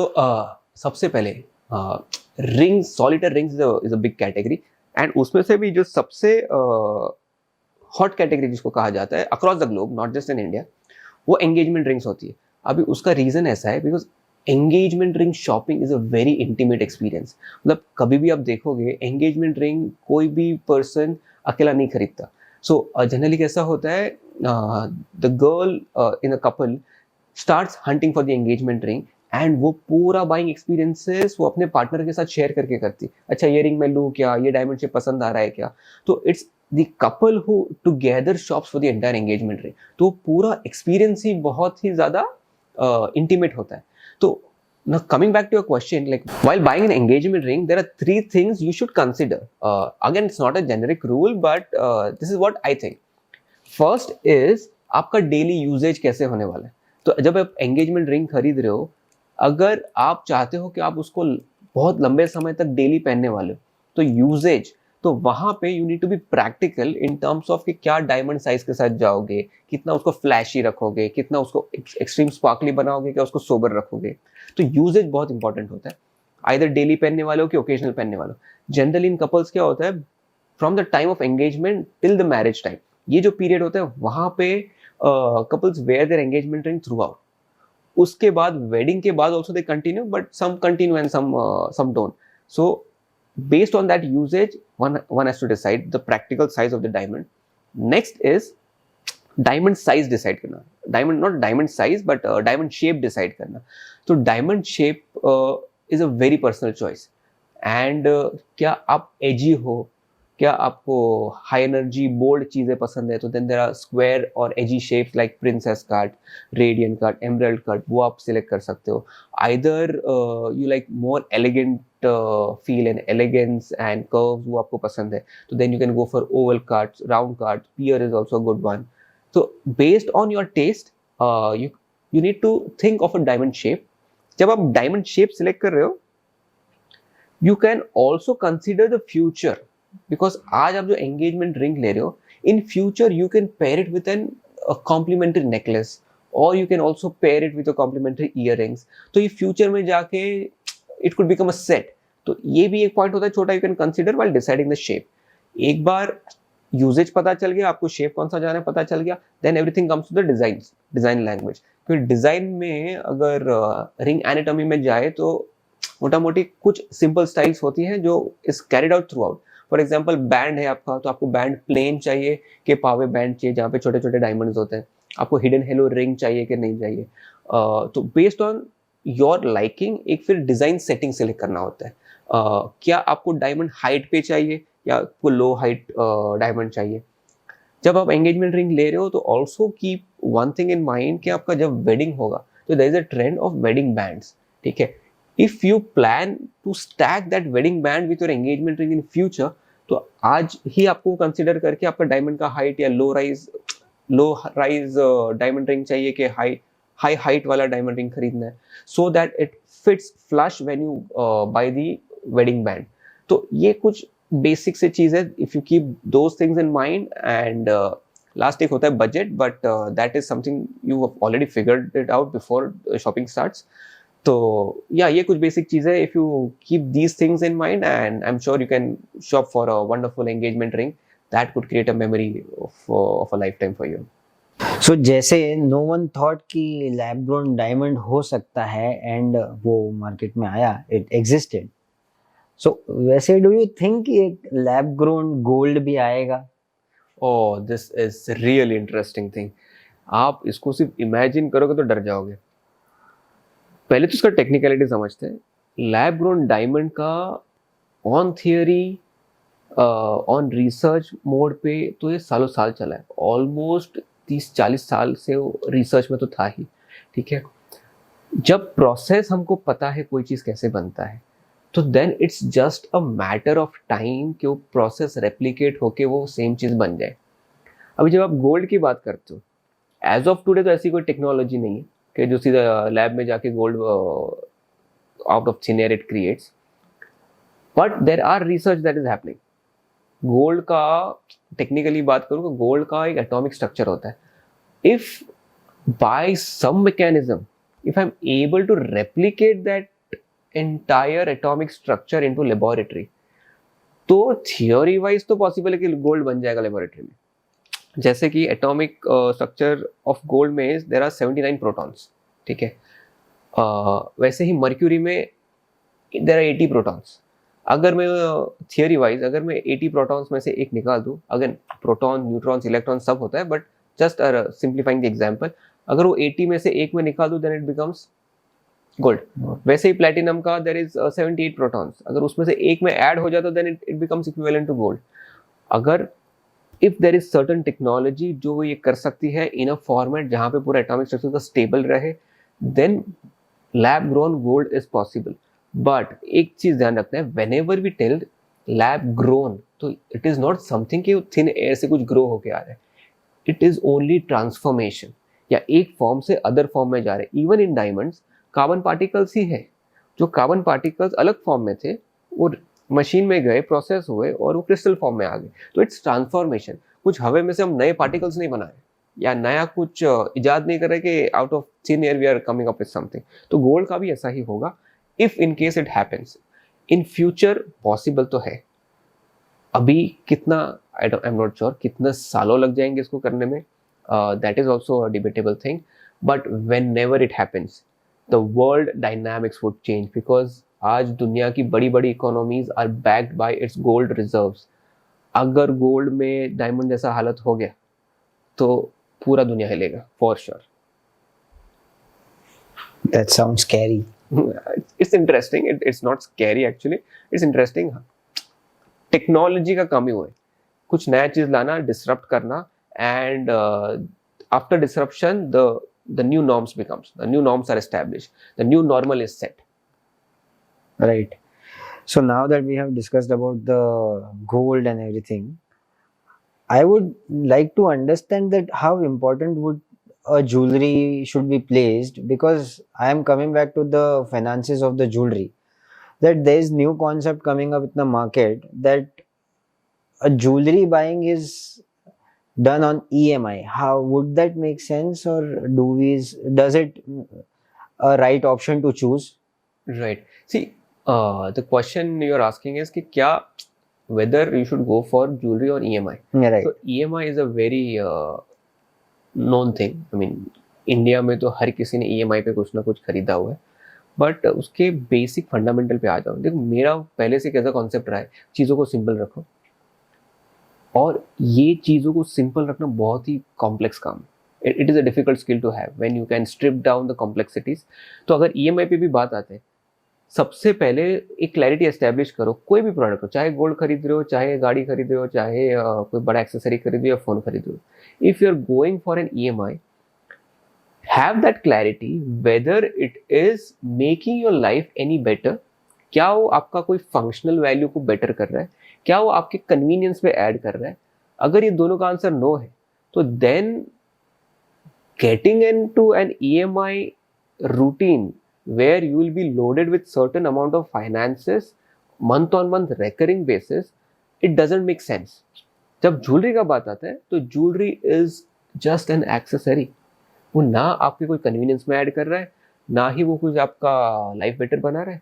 सबसे पहले rings, solitaire rings is a big category, and उसमें से भी जो सबसे हॉट कैटेगरी जिसको कहा जाता है across the globe, not just in India, वो एंगेजमेंट रिंग्स होती है. अभी उसका रीजन ऐसा है because engagement ring shopping is a very intimate experience. मतलब कभी भी आप देखोगे एंगेजमेंट रिंग कोई भी पर्सन अकेला नहीं खरीदता. सो जनरली कैसा होता है, the girl in a couple starts hunting for the engagement ring, and वो पूरा बाइंग एक्सपीरियंसेस वो अपने पार्टनर के साथ शेयर करके करती. अच्छा ये रिंग मैं लूँ क्या, ये डायमंड शेप पसंद आ रहा है क्या. तो it's the couple who together shops for the entire engagement ring. तो पूरा एक्सपीरियंस ही बहुत ही ज़्यादा इंटीमेट होता है. So now coming back to your question, like while buying an engagement ring, there are 3 things you should consider. Again, it's not a generic rule, but this is what I think. First is आपका daily usage कैसे होने वाला है. तो जब आप engagement ring खरीद रहे हो, अगर आप चाहते हो कि आप उसको बहुत लंबे समय तक daily पहनने वाले हो, तो usage, तो वहाँ पे you need to be practical in terms of कि क्या डायमंड साइज के साथ जाओगे, कितना उसको फ्लैशी रखोगे, कितना उसको एक्सट्रीम स्पार्कली बनाओगे, क्या उसको सोबर रखोगे. तो यूजेज बहुत इंपॉर्टेंट होता है, आइदर डेली पहनने वाले हो कि ओकेजनल पहनने वाले हो. जनरली इन कपल्स क्या होता है, from the time of engagement till the marriage time, ये जो पीरियड होता है वहाँ पे couples wear their engagement ring throughout. उसके बाद वेडिंग के बाद also they continue, but some continue and some don't. So based on that usage, one has to decide the practical size of the diamond. Next is diamond size decide करना. Diamond, not diamond size, but diamond shape decide करना. तो diamond shape is a very personal choice. And क्या आप edgy हो, क्या आपको high energy bold चीज़ें पसंद है, तो देन देयर आर स्क्वायर और edgy shapes like princess cut, radiant cut, emerald cut, वो आप सिलेक्ट कर सकते हो. Either you like more elegant feel and elegance and curves, वो आपको पसंद है, तो then you can go for oval cuts, round cuts, pear is also good one. तो based on your taste you need to think of a diamond shape. जब आप diamond shape select कर रहे हो, you can also consider the future, because आज आप जो engagement ring ले रहे हो, in future you can pair it with an complimentary necklace, और you can also pair it with a complimentary ear rings. तो ये फ्यूचर में जाके it could become a set. तो ये भी एक पॉइंट होता है छोटा, you can consider while deciding the shape. एक बार यूजेज पता चल गया, आपको शेप कौन सा जाना है पता चल गया, then everything comes to the design language. फिर डिजाइन में अगर रिंग एनाटॉमी में जाए तो मोटा मोटी कुछ सिंपल स्टाइल्स होती हैं जो is carried out through out. For example band है आपका, तो आपको बैंड प्लेन चाहिए कि पावे बैंड चाहिए जहाँ पे छोटे छोटे डायमंड्स होते हैं. आपको हिडन हेलो रिंग चाहिए कि नहीं चाहिए. तो बेस्ड ऑन योर लाइकिंग एक फिर डिजाइन सेटिंग सेलेक्ट करना होता है. क्या आपको डायमंड हाइट पे चाहिए या आपको लो हाइट डायमंड चाहिए. जब आप एंगेजमेंट रिंग ले रहे हो तो also keep one thing in mind कि आपका जब वेडिंग होगा तो there is a trend of wedding bands. ठीक है, if you plan to stack that wedding band with your engagement ring in future, तो आज ही आपको कंसिडर करके आपका डायमंड का हाइट या लो राइज डायमंड रिंग चाहिए कि हाई हाइट वाला डायमंड रिंग खरीदना है, so that it fits flush when you by the wedding band. तो ये कुछ बेसिक से चीज है. If you keep those things in mind, and last एक होता है budget, but that is something you have already figured it out before shopping starts. तो या ये कुछ बेसिक चीज़ है. If you keep these things in mind, and I am sure you can shop for a wonderful engagement ring that could create a memory of a lifetime for you. सो जैसे no one thought कि lab grown diamond हो सकता है and वो market में आया, it existed, सो वैसे do you think कि एक लैब ग्रोन गोल्ड भी आएगा? Oh, this is really interesting thing. आप इसको सिर्फ इमेजिन करोगे तो डर जाओगे. पहले तो इसका टेक्निकलिटी समझते हैं. लैब ग्रोन डायमंड का on theory, on research mode पे तो ये सालों साल चला है. ऑलमोस्ट 30-40 साल से रिसर्च में तो था ही. ठीक है, जब प्रोसेस हमको पता है कोई चीज़ कैसे बनता है, तो then it's just a matter of time कि वो प्रोसेस रेप्लिकेट होके वो सेम चीज़ बन जाए. अभी जब आप गोल्ड की बात करते हो, एज ऑफ टुडे तो ऐसी कोई टेक्नोलॉजी नहीं है कि जो सीधा लैब में जाके gold out of thin air it creates, but there are research that is happening. Gold का टेक्निकली बात करूँ तो गोल्ड का एक एटॉमिक स्ट्रक्चर होता है. If by some mechanism if I am able to replicate that entire atomic structure into laboratory, तो theory wise तो पॉसिबल है कि गोल्ड बन जाएगा लेबोरेटरी में. जैसे कि एटॉमिक स्ट्रक्चर ऑफ गोल्ड में देर आर 79 प्रोटॉन्स. ठीक है, वैसे ही मर्क्यूरी में देर आर 80 प्रोटॉन्स. अगर मैं थियोरी वाइज अगर मैं 80 प्रोटॉन्स में से एक निकाल दूँ, अगर प्रोटॉन, न्यूट्रॉन्स, इलेक्ट्रॉन सब होता है, but just simplifying the example, अगर वो 80 में से एक में निकाल दूँ, देन इट बिकम्स गोल्ड. वैसे ही प्लैटिनम का देर इज 78 प्रोटॉन्स, अगर उसमें से एक में ऐड हो जाता then it becomes equivalent to gold. अगर if there is certain technology जो ये कर सकती है इन अ फॉर्मेट जहाँ पे पूरा एटॉमिक स्ट्रक्चर का स्टेबल रहे, then lab grown gold is possible. But एक चीज ध्यान रखते हैं, whenever we tell lab grown, तो इट इज नॉट समथिंग कि थिन एयर से कुछ ग्रो होके आ रहा है. इट इज ओनली ट्रांसफॉर्मेशन, या एक फॉर्म से अदर फॉर्म में जा रहे हैं. Even in diamonds carbon particles ही है. जो कार्बन पार्टिकल्स अलग फॉर्म में थे वो मशीन में गए, प्रोसेस हुए और वो क्रिस्टल फॉर्म में आ गए. तो इट्स ट्रांसफॉर्मेशन. कुछ हवा में से हम नए पार्टिकल्स नहीं बना रहे या नया कुछ इजाद नहीं कर रहे कि out of thin air we are coming up with something. तो गोल्ड का भी ऐसा ही होगा if in case it happens. In future possible तो है. अभी कितना आई एम नॉट श्योर कितना सालों लग जाएंगे इसको करने में, that is also a debatable thing. But whenever it happens the world dynamics would change, because आज दुनिया की बड़ी बड़ी economies are backed by its gold reserves. अगर गोल्ड में डायमंड जैसा हालत हो गया तो पूरा दुनिया हिलेगा for sure. That sounds scary. It's interesting. It's not scary actually. It's interesting. Technology का कमी हुआ है, कुछ नया चीज लाना, डिसरप्ट करना, and after disruption the new norms becomes, the new norms are established, the new normal is set. Right. So now that we have discussed about the gold and everything, I would like to understand that how important would a jewelry should be placed, because I am coming back to the finances of the jewelry, that there is new concept coming up in the market that a jewelry buying is done on EMI. How would that make sense, or does it a right option to choose? Right. See, the question you're asking is कि क्या whether you should go for jewelry on EMI. Yeah, right. So EMI is a very known thing. I mean, India में तो हर किसी ने EMI पे कुछ ना कुछ खरीदा हुआ है. बट उसके बेसिक फंडामेंटल पे आ जाओ. देखो, मेरा पहले से कैसा कॉन्सेप्ट रहा है, चीज़ों को सिंपल रखो. और ये चीज़ों को सिंपल रखना बहुत ही कॉम्प्लेक्स काम है. It is a difficult skill to have when you can strip down the complexities. तो अगर EMI पे भी बात आते हैं, सबसे पहले एक क्लैरिटी एस्टेब्लिश करो. कोई भी प्रोडक्ट हो, चाहे गोल्ड खरीद रहे हो, चाहे गाड़ी खरीद रहे हो, चाहे कोई बड़ा एक्सेसरी खरीद रहे हो या फ़ोन खरीद रहे हो, if you are going for an EMI, have that clarity whether it is making your life any better. क्या वो आपका कोई फंक्शनल वैल्यू को बेटर कर रहा है, क्या वो आपके कन्वीनियंस पे ऐड कर रहा है. अगर ये दोनों का आंसर नो है, तो then getting into an EMI routine where you will be loaded with certain amount of finances month on month recurring basis, it doesn't make sense. जब ज्वेलरी का बात आता है तो jewellery is just an accessory. वो ना आपके कोई कन्वीनियंस में ऐड कर रहा है, ना ही वो कुछ आपका लाइफ बेटर बना रहा है.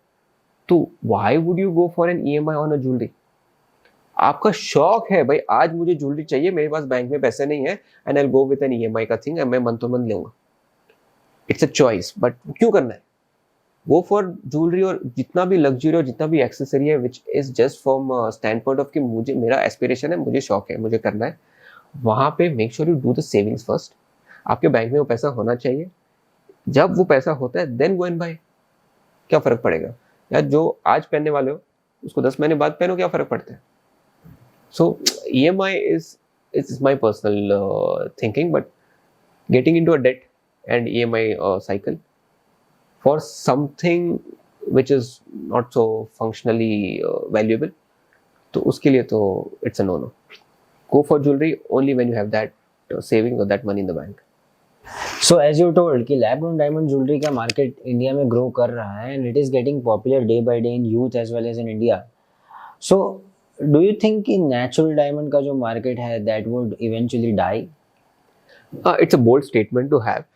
तो why would you go for an EMI on a jewellery? आपका शौक है भाई, आज मुझे ज्वेलरी चाहिए, मेरे पास बैंक में पैसे नहीं है, and I will go with an EMI का थिंग, मैं मंथ टू मंथ लूंगा, इट्स अ चॉइस, बट क्यों करना है? गो फॉर ज्वेलरी, और जितना भी लग्जरी और जितना भी एक्सेसरी है which is just from stand point of कि मुझे, मेरा एस्पिरेशन है, मुझे शौक है, मुझे करना है, वहाँ पे make sure you do the savings first. आपके बैंक में वो पैसा होना चाहिए, जब वो पैसा होता है देन गो एंड बाय। क्या फर्क पड़ेगा यार, जो आज पहनने वाले हो उसको 10 महीने बाद पहनो, क्या फर्क पड़ता है? सो EMI is my personal thinking, but getting into a debt and EMI cycle for something which is not so functionally valuable, तो उसके लिए तो it's a no-no. Go for jewelry only when you have that savings or that money in the bank. So as you told कि lab grown diamond jewelry का market India में grow कर रहा है and it is getting popular day by day in youth as well as in India. So do you think कि natural diamond का जो market है that would eventually die? It's a bold statement to have.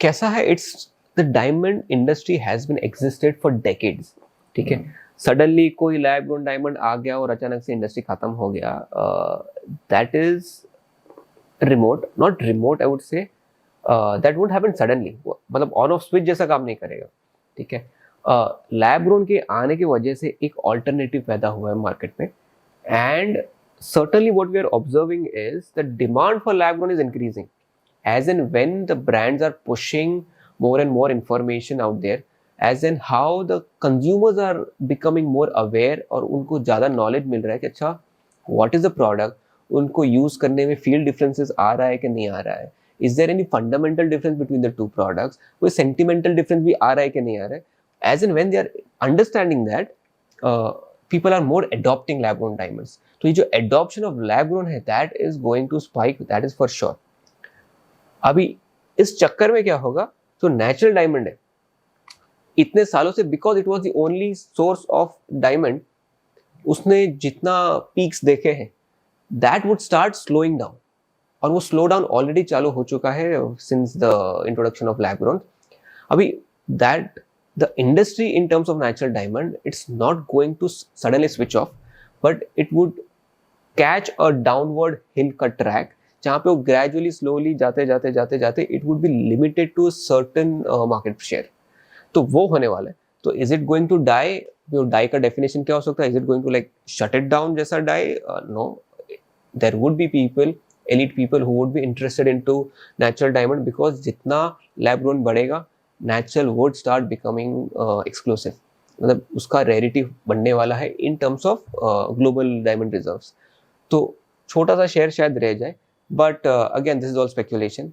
कैसा है, it's the diamond industry has been existed for decades. ठीक है, suddenly कोई lab grown diamond आ गया और अचानक से इंडस्ट्री खत्म हो गया, that is remote, not remote, I would say that would happen suddenly, मतलब ऑन ऑफ स्विच जैसा काम नहीं करेगा। ठीक है, लैब ग्रोन के आने की वजह से एक ऑल्टरनेटिव पैदा हुआ है मार्केट में, and certainly what we are observing is the demand for lab grown is increasing as and when the brands are pushing more and more information out there, as in how the consumers are becoming more aware और उनको ज़्यादा knowledge मिल रहा है कि अच्छा what is the product, उनको use करने में field differences आ रहा है कि नहीं आ रहा है, is there any fundamental difference between the two products, कोई sentimental difference भी आ रहा है कि नहीं आ रहा है, as and when they are understanding that people are more adopting lab grown diamonds. तो ये जो adoption of lab grown है that is going to spike, that is for sure. अभी इस चक्कर में क्या होगा, तो natural diamond है इतने सालों से, because it was the only source of diamond, उसने जितना peaks देखे हैं that would start slowing down, और वो slow down already चालू हो चुका है since the introduction of lab grown. अभी that the industry in terms of natural diamond, it's not going to suddenly switch off, but it would catch a downward hill का track, जहाँ पे वो gradually slowly जाते जाते जाते जाते it would be limited to a certain market share. तो वो होने वाला है। तो is it going to die? वो die का definition क्या हो सकता है? Is it going to like shut it down जैसा die? No, there would be people, elite people who would be interested into natural diamond, because जितना lab grown बढ़ेगा natural would start becoming exclusive, मतलब उसका rarity बढ़ने वाला है in terms of global diamond reserves. तो छोटा सा शेयर शायद रह जाए, but again this is all speculation,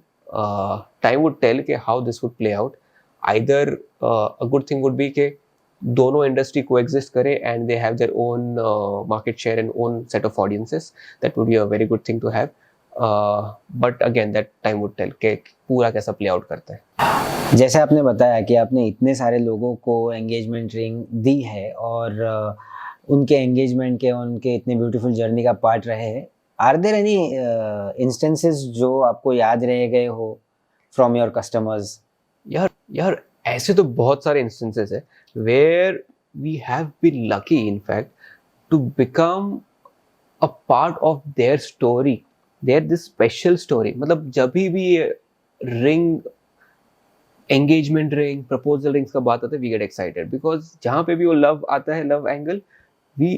time would tell के how this would play out. Either a good thing would be के दोनों इंडस्ट्री को एग्जिस्ट करे and they have their own market share and own set of audiences, that would be a very good thing to have, but again that time would tell के पूरा कैसा play out करता है। जैसे आपने बताया कि आपने इतने सारे लोगों को एंगेजमेंट रिंग दी है और उनके एंगेजमेंट के, उनके इतने ब्यूटीफुल जर्नी का पार्ट रहे हैं, आर देयर एनी इंस्टेंसेस जो आपको याद रह गए हो फ्रॉम योर कस्टमर्स? यार ऐसे तो बहुत सारे इंस्टेंसेस है where we have been lucky in fact to become a part of their story, their this special story. मतलब जब भी ring, engagement ring, proposal rings का बात आता है, वी गेट एक्साइटेड, बिकॉज जहाँ पे भी वो लव आता है, love angle, we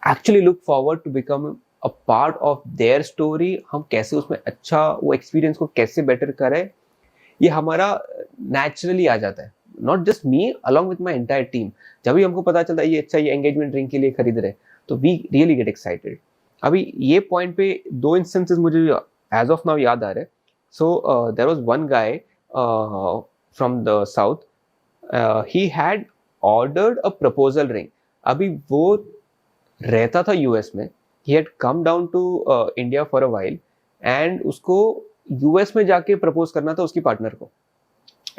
actually look forward to become a part of their story. हम कैसे उसमें अच्छा वो एक्सपीरियंस को कैसे बेटर करें, ये हमारा नेचुरली आ जाता है। Not just me, along with my entire team, जब भी हमको पता चलता है ये अच्छा, ये एंगेजमेंट रिंग के लिए खरीद रहे, तो वी रियली गेट एक्साइटेड। अभी ये पॉइंट पे 2 इंस्टेंसेस मुझे एज ऑफ नाउ याद आ रहे। So there was one guy from the south, he had ordered a proposal ring. अभी वो रहता था यूएस में, he had come down to India for a while, and उसको यूएस में जाके प्रपोज करना था उसकी पार्टनर को,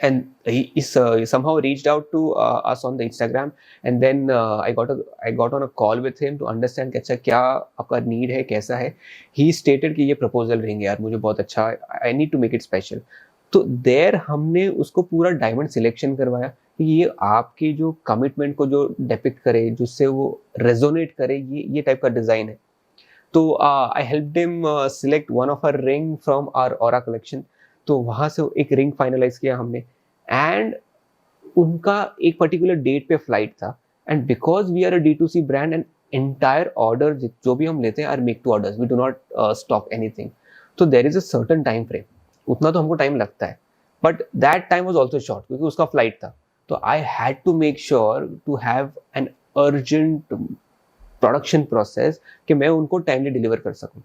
and he somehow reached out to us on the Instagram, and then I got on a call with him to understand कि अच्छा क्या आपका नीड है, कैसा है। he stated कि ये प्रपोजल रिंग यार मुझे बहुत अच्छा, I need to make it special। तो देर हमने उसको पूरा डायमंड सिलेक्शन करवाया ये आपके जो कमिटमेंट को जो डिपिक्ट करे, जिससे वो रेजोनेट करे, ये टाइप का डिज़ाइन है। तो I helped him select one of our ring from our aura collection. तो वहाँ से एक रिंग फाइनलाइज किया हमने, एंड उनका एक पर्टिकुलर डेट पे फ्लाइट था, and because we are a D2C brand and entire order जो भी हम लेते हैं are make to orders, we do not stock anything. तो there is a certain time frame, उतना तो हमको टाइम लगता है, but that time was also short क्योंकि उसका फ्लाइट था। तो I had to make sure to have an urgent production process कि मैं उनको टाइमली डिलीवर कर सकूं।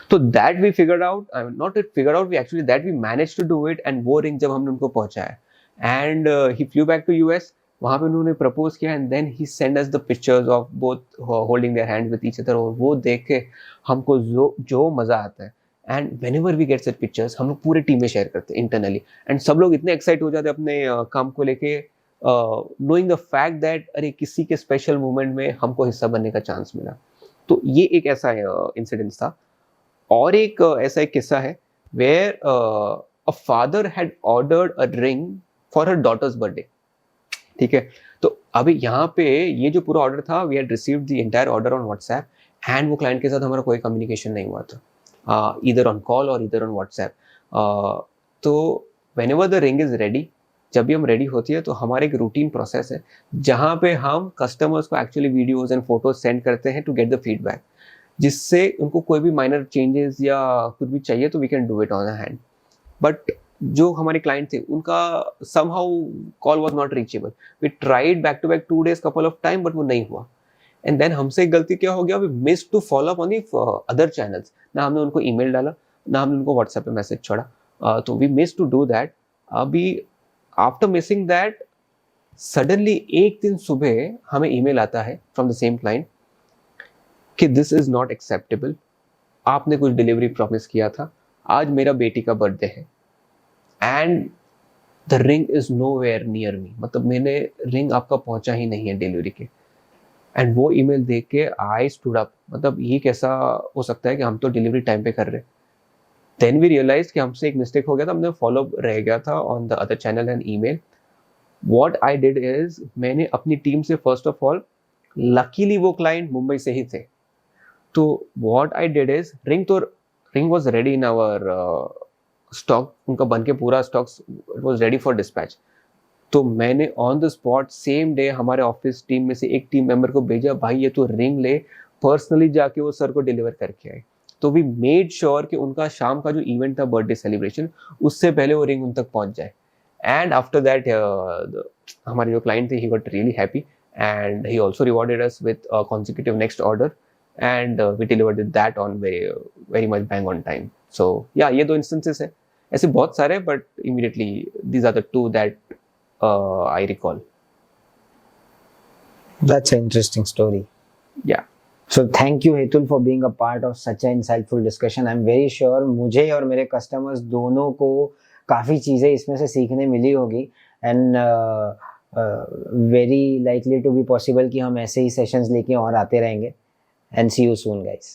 तो that we figured out, not it figured out, we actually that we manage to do it. And वो ring जब हमने उनको पहुंचाया and he flew back to US, वहाँ पे उन्होंने प्रपोज किया and then he send us the pictures of both holding their hands with each other. और वो देख के हमको जो मज़ा आता है, and whenever we get such pictures हम लोग पूरे टीम में शेयर करते हैं इंटरनली, एंड सब लोग इतने एक्साइट हो जाते हैं अपने काम को लेके, नोइंग द फैक्ट दैट अरे किसी के स्पेशल मोमेंट में हमको हिस्सा बनने का चांस मिला। तो ये एक ऐसा इंसिडेंस था। और एक ऐसा एक किस्सा है where a father had ordered a ring for her daughter's birthday. ठीक है, तो अभी यहाँ पे ये जो पूरा ऑर्डर था, we had received the entire order on WhatsApp, and वो क्लाइंट के साथ हमारा कोई कम्युनिकेशन नहीं हुआ था, ईदर ऑन कॉल और ईदर ऑन व्हाट्सएप। तो whenever the ring is ready, जब भी हम रेडी होती है तो हमारा एक रूटीन प्रोसेस है जहाँ पे हम कस्टमर्स को actually videos and photos send करते हैं टू गेट द फीडबैक, जिससे उनको कोई भी माइनर चेंजेस या कुछ भी चाहिए तो we can do it on hand. But जो हमारे क्लाइंट थे उनका somehow call was not reachable, we tried back to back 2 days couple of time, but वो नहीं हुआ। एंड देन हमसे एक गलती क्या हो गया, we miss to follow up on the other channels. ना हमने उनको ईमेल डाला, ना हमने उनको व्हाट्सएप पे मैसेज छोड़ा, तो we miss to do that. अभी आफ्टर मिसिंग दैट सडनली एक दिन सुबह हमें ईमेल आता है फ्रॉम द सेम क्लाइंट कि दिस इज नॉट एक्सेप्टेबल, आपने कुछ डिलीवरी प्रॉमिस किया था, आज मेरा बेटी का बर्थडे है and the ring is nowhere near me, मतलब मैंने रिंग आपका पहुंचा ही नहीं है डिलीवरी के। एंड वो ईमेल देख के आई स्टूड अप, मतलब ये कैसा हो सकता है कि हम तो डिलीवरी टाइम पे कर रहे। देन वी रियलाइज कि हमसे एक मिस्टेक हो गया था, हमने फॉलो रह गया था on the other channel and email. What I did is, मैंने अपनी टीम से फर्स्ट ऑफ ऑल, लकीली वो क्लाइंट मुंबई से ही थे, तो what I did is, ring was ready in our stock, उनका बन के पूरा stock was ready for dispatch. तो मैंने on the spot same day हमारे ऑफिस टीम में से एक टीम मेंबर को भेजा, भाई ये तो रिंग ले, पर्सनली जाके वो सर को डिलीवर करके आए। तो वी मेड श्योर कि उनका शाम का जो इवेंट था बर्थडे सेलिब्रेशन, उससे पहले वो रिंग उन तक पहुंच जाए। एंड आफ्टर दैट हमारे जो क्लाइंट थे, he got really happy and he also rewarded us with consecutive next order, and we delivered that on very much bang on time. So yeah ये 2 इंस्टेंसेस है, ऐसे बहुत सारे, but immediately these are the 2 that I recall. That's an interesting story. Yeah. So thank you Hetul for being a part of such an insightful discussion. I'm very sure मुझे और मेरे customers दोनों को काफ़ी चीज़ें इसमें से सीखने मिली होगी, and very likely to be possible कि हम ऐसे ही sessions लेके और आते रहेंगे, and see you soon guys.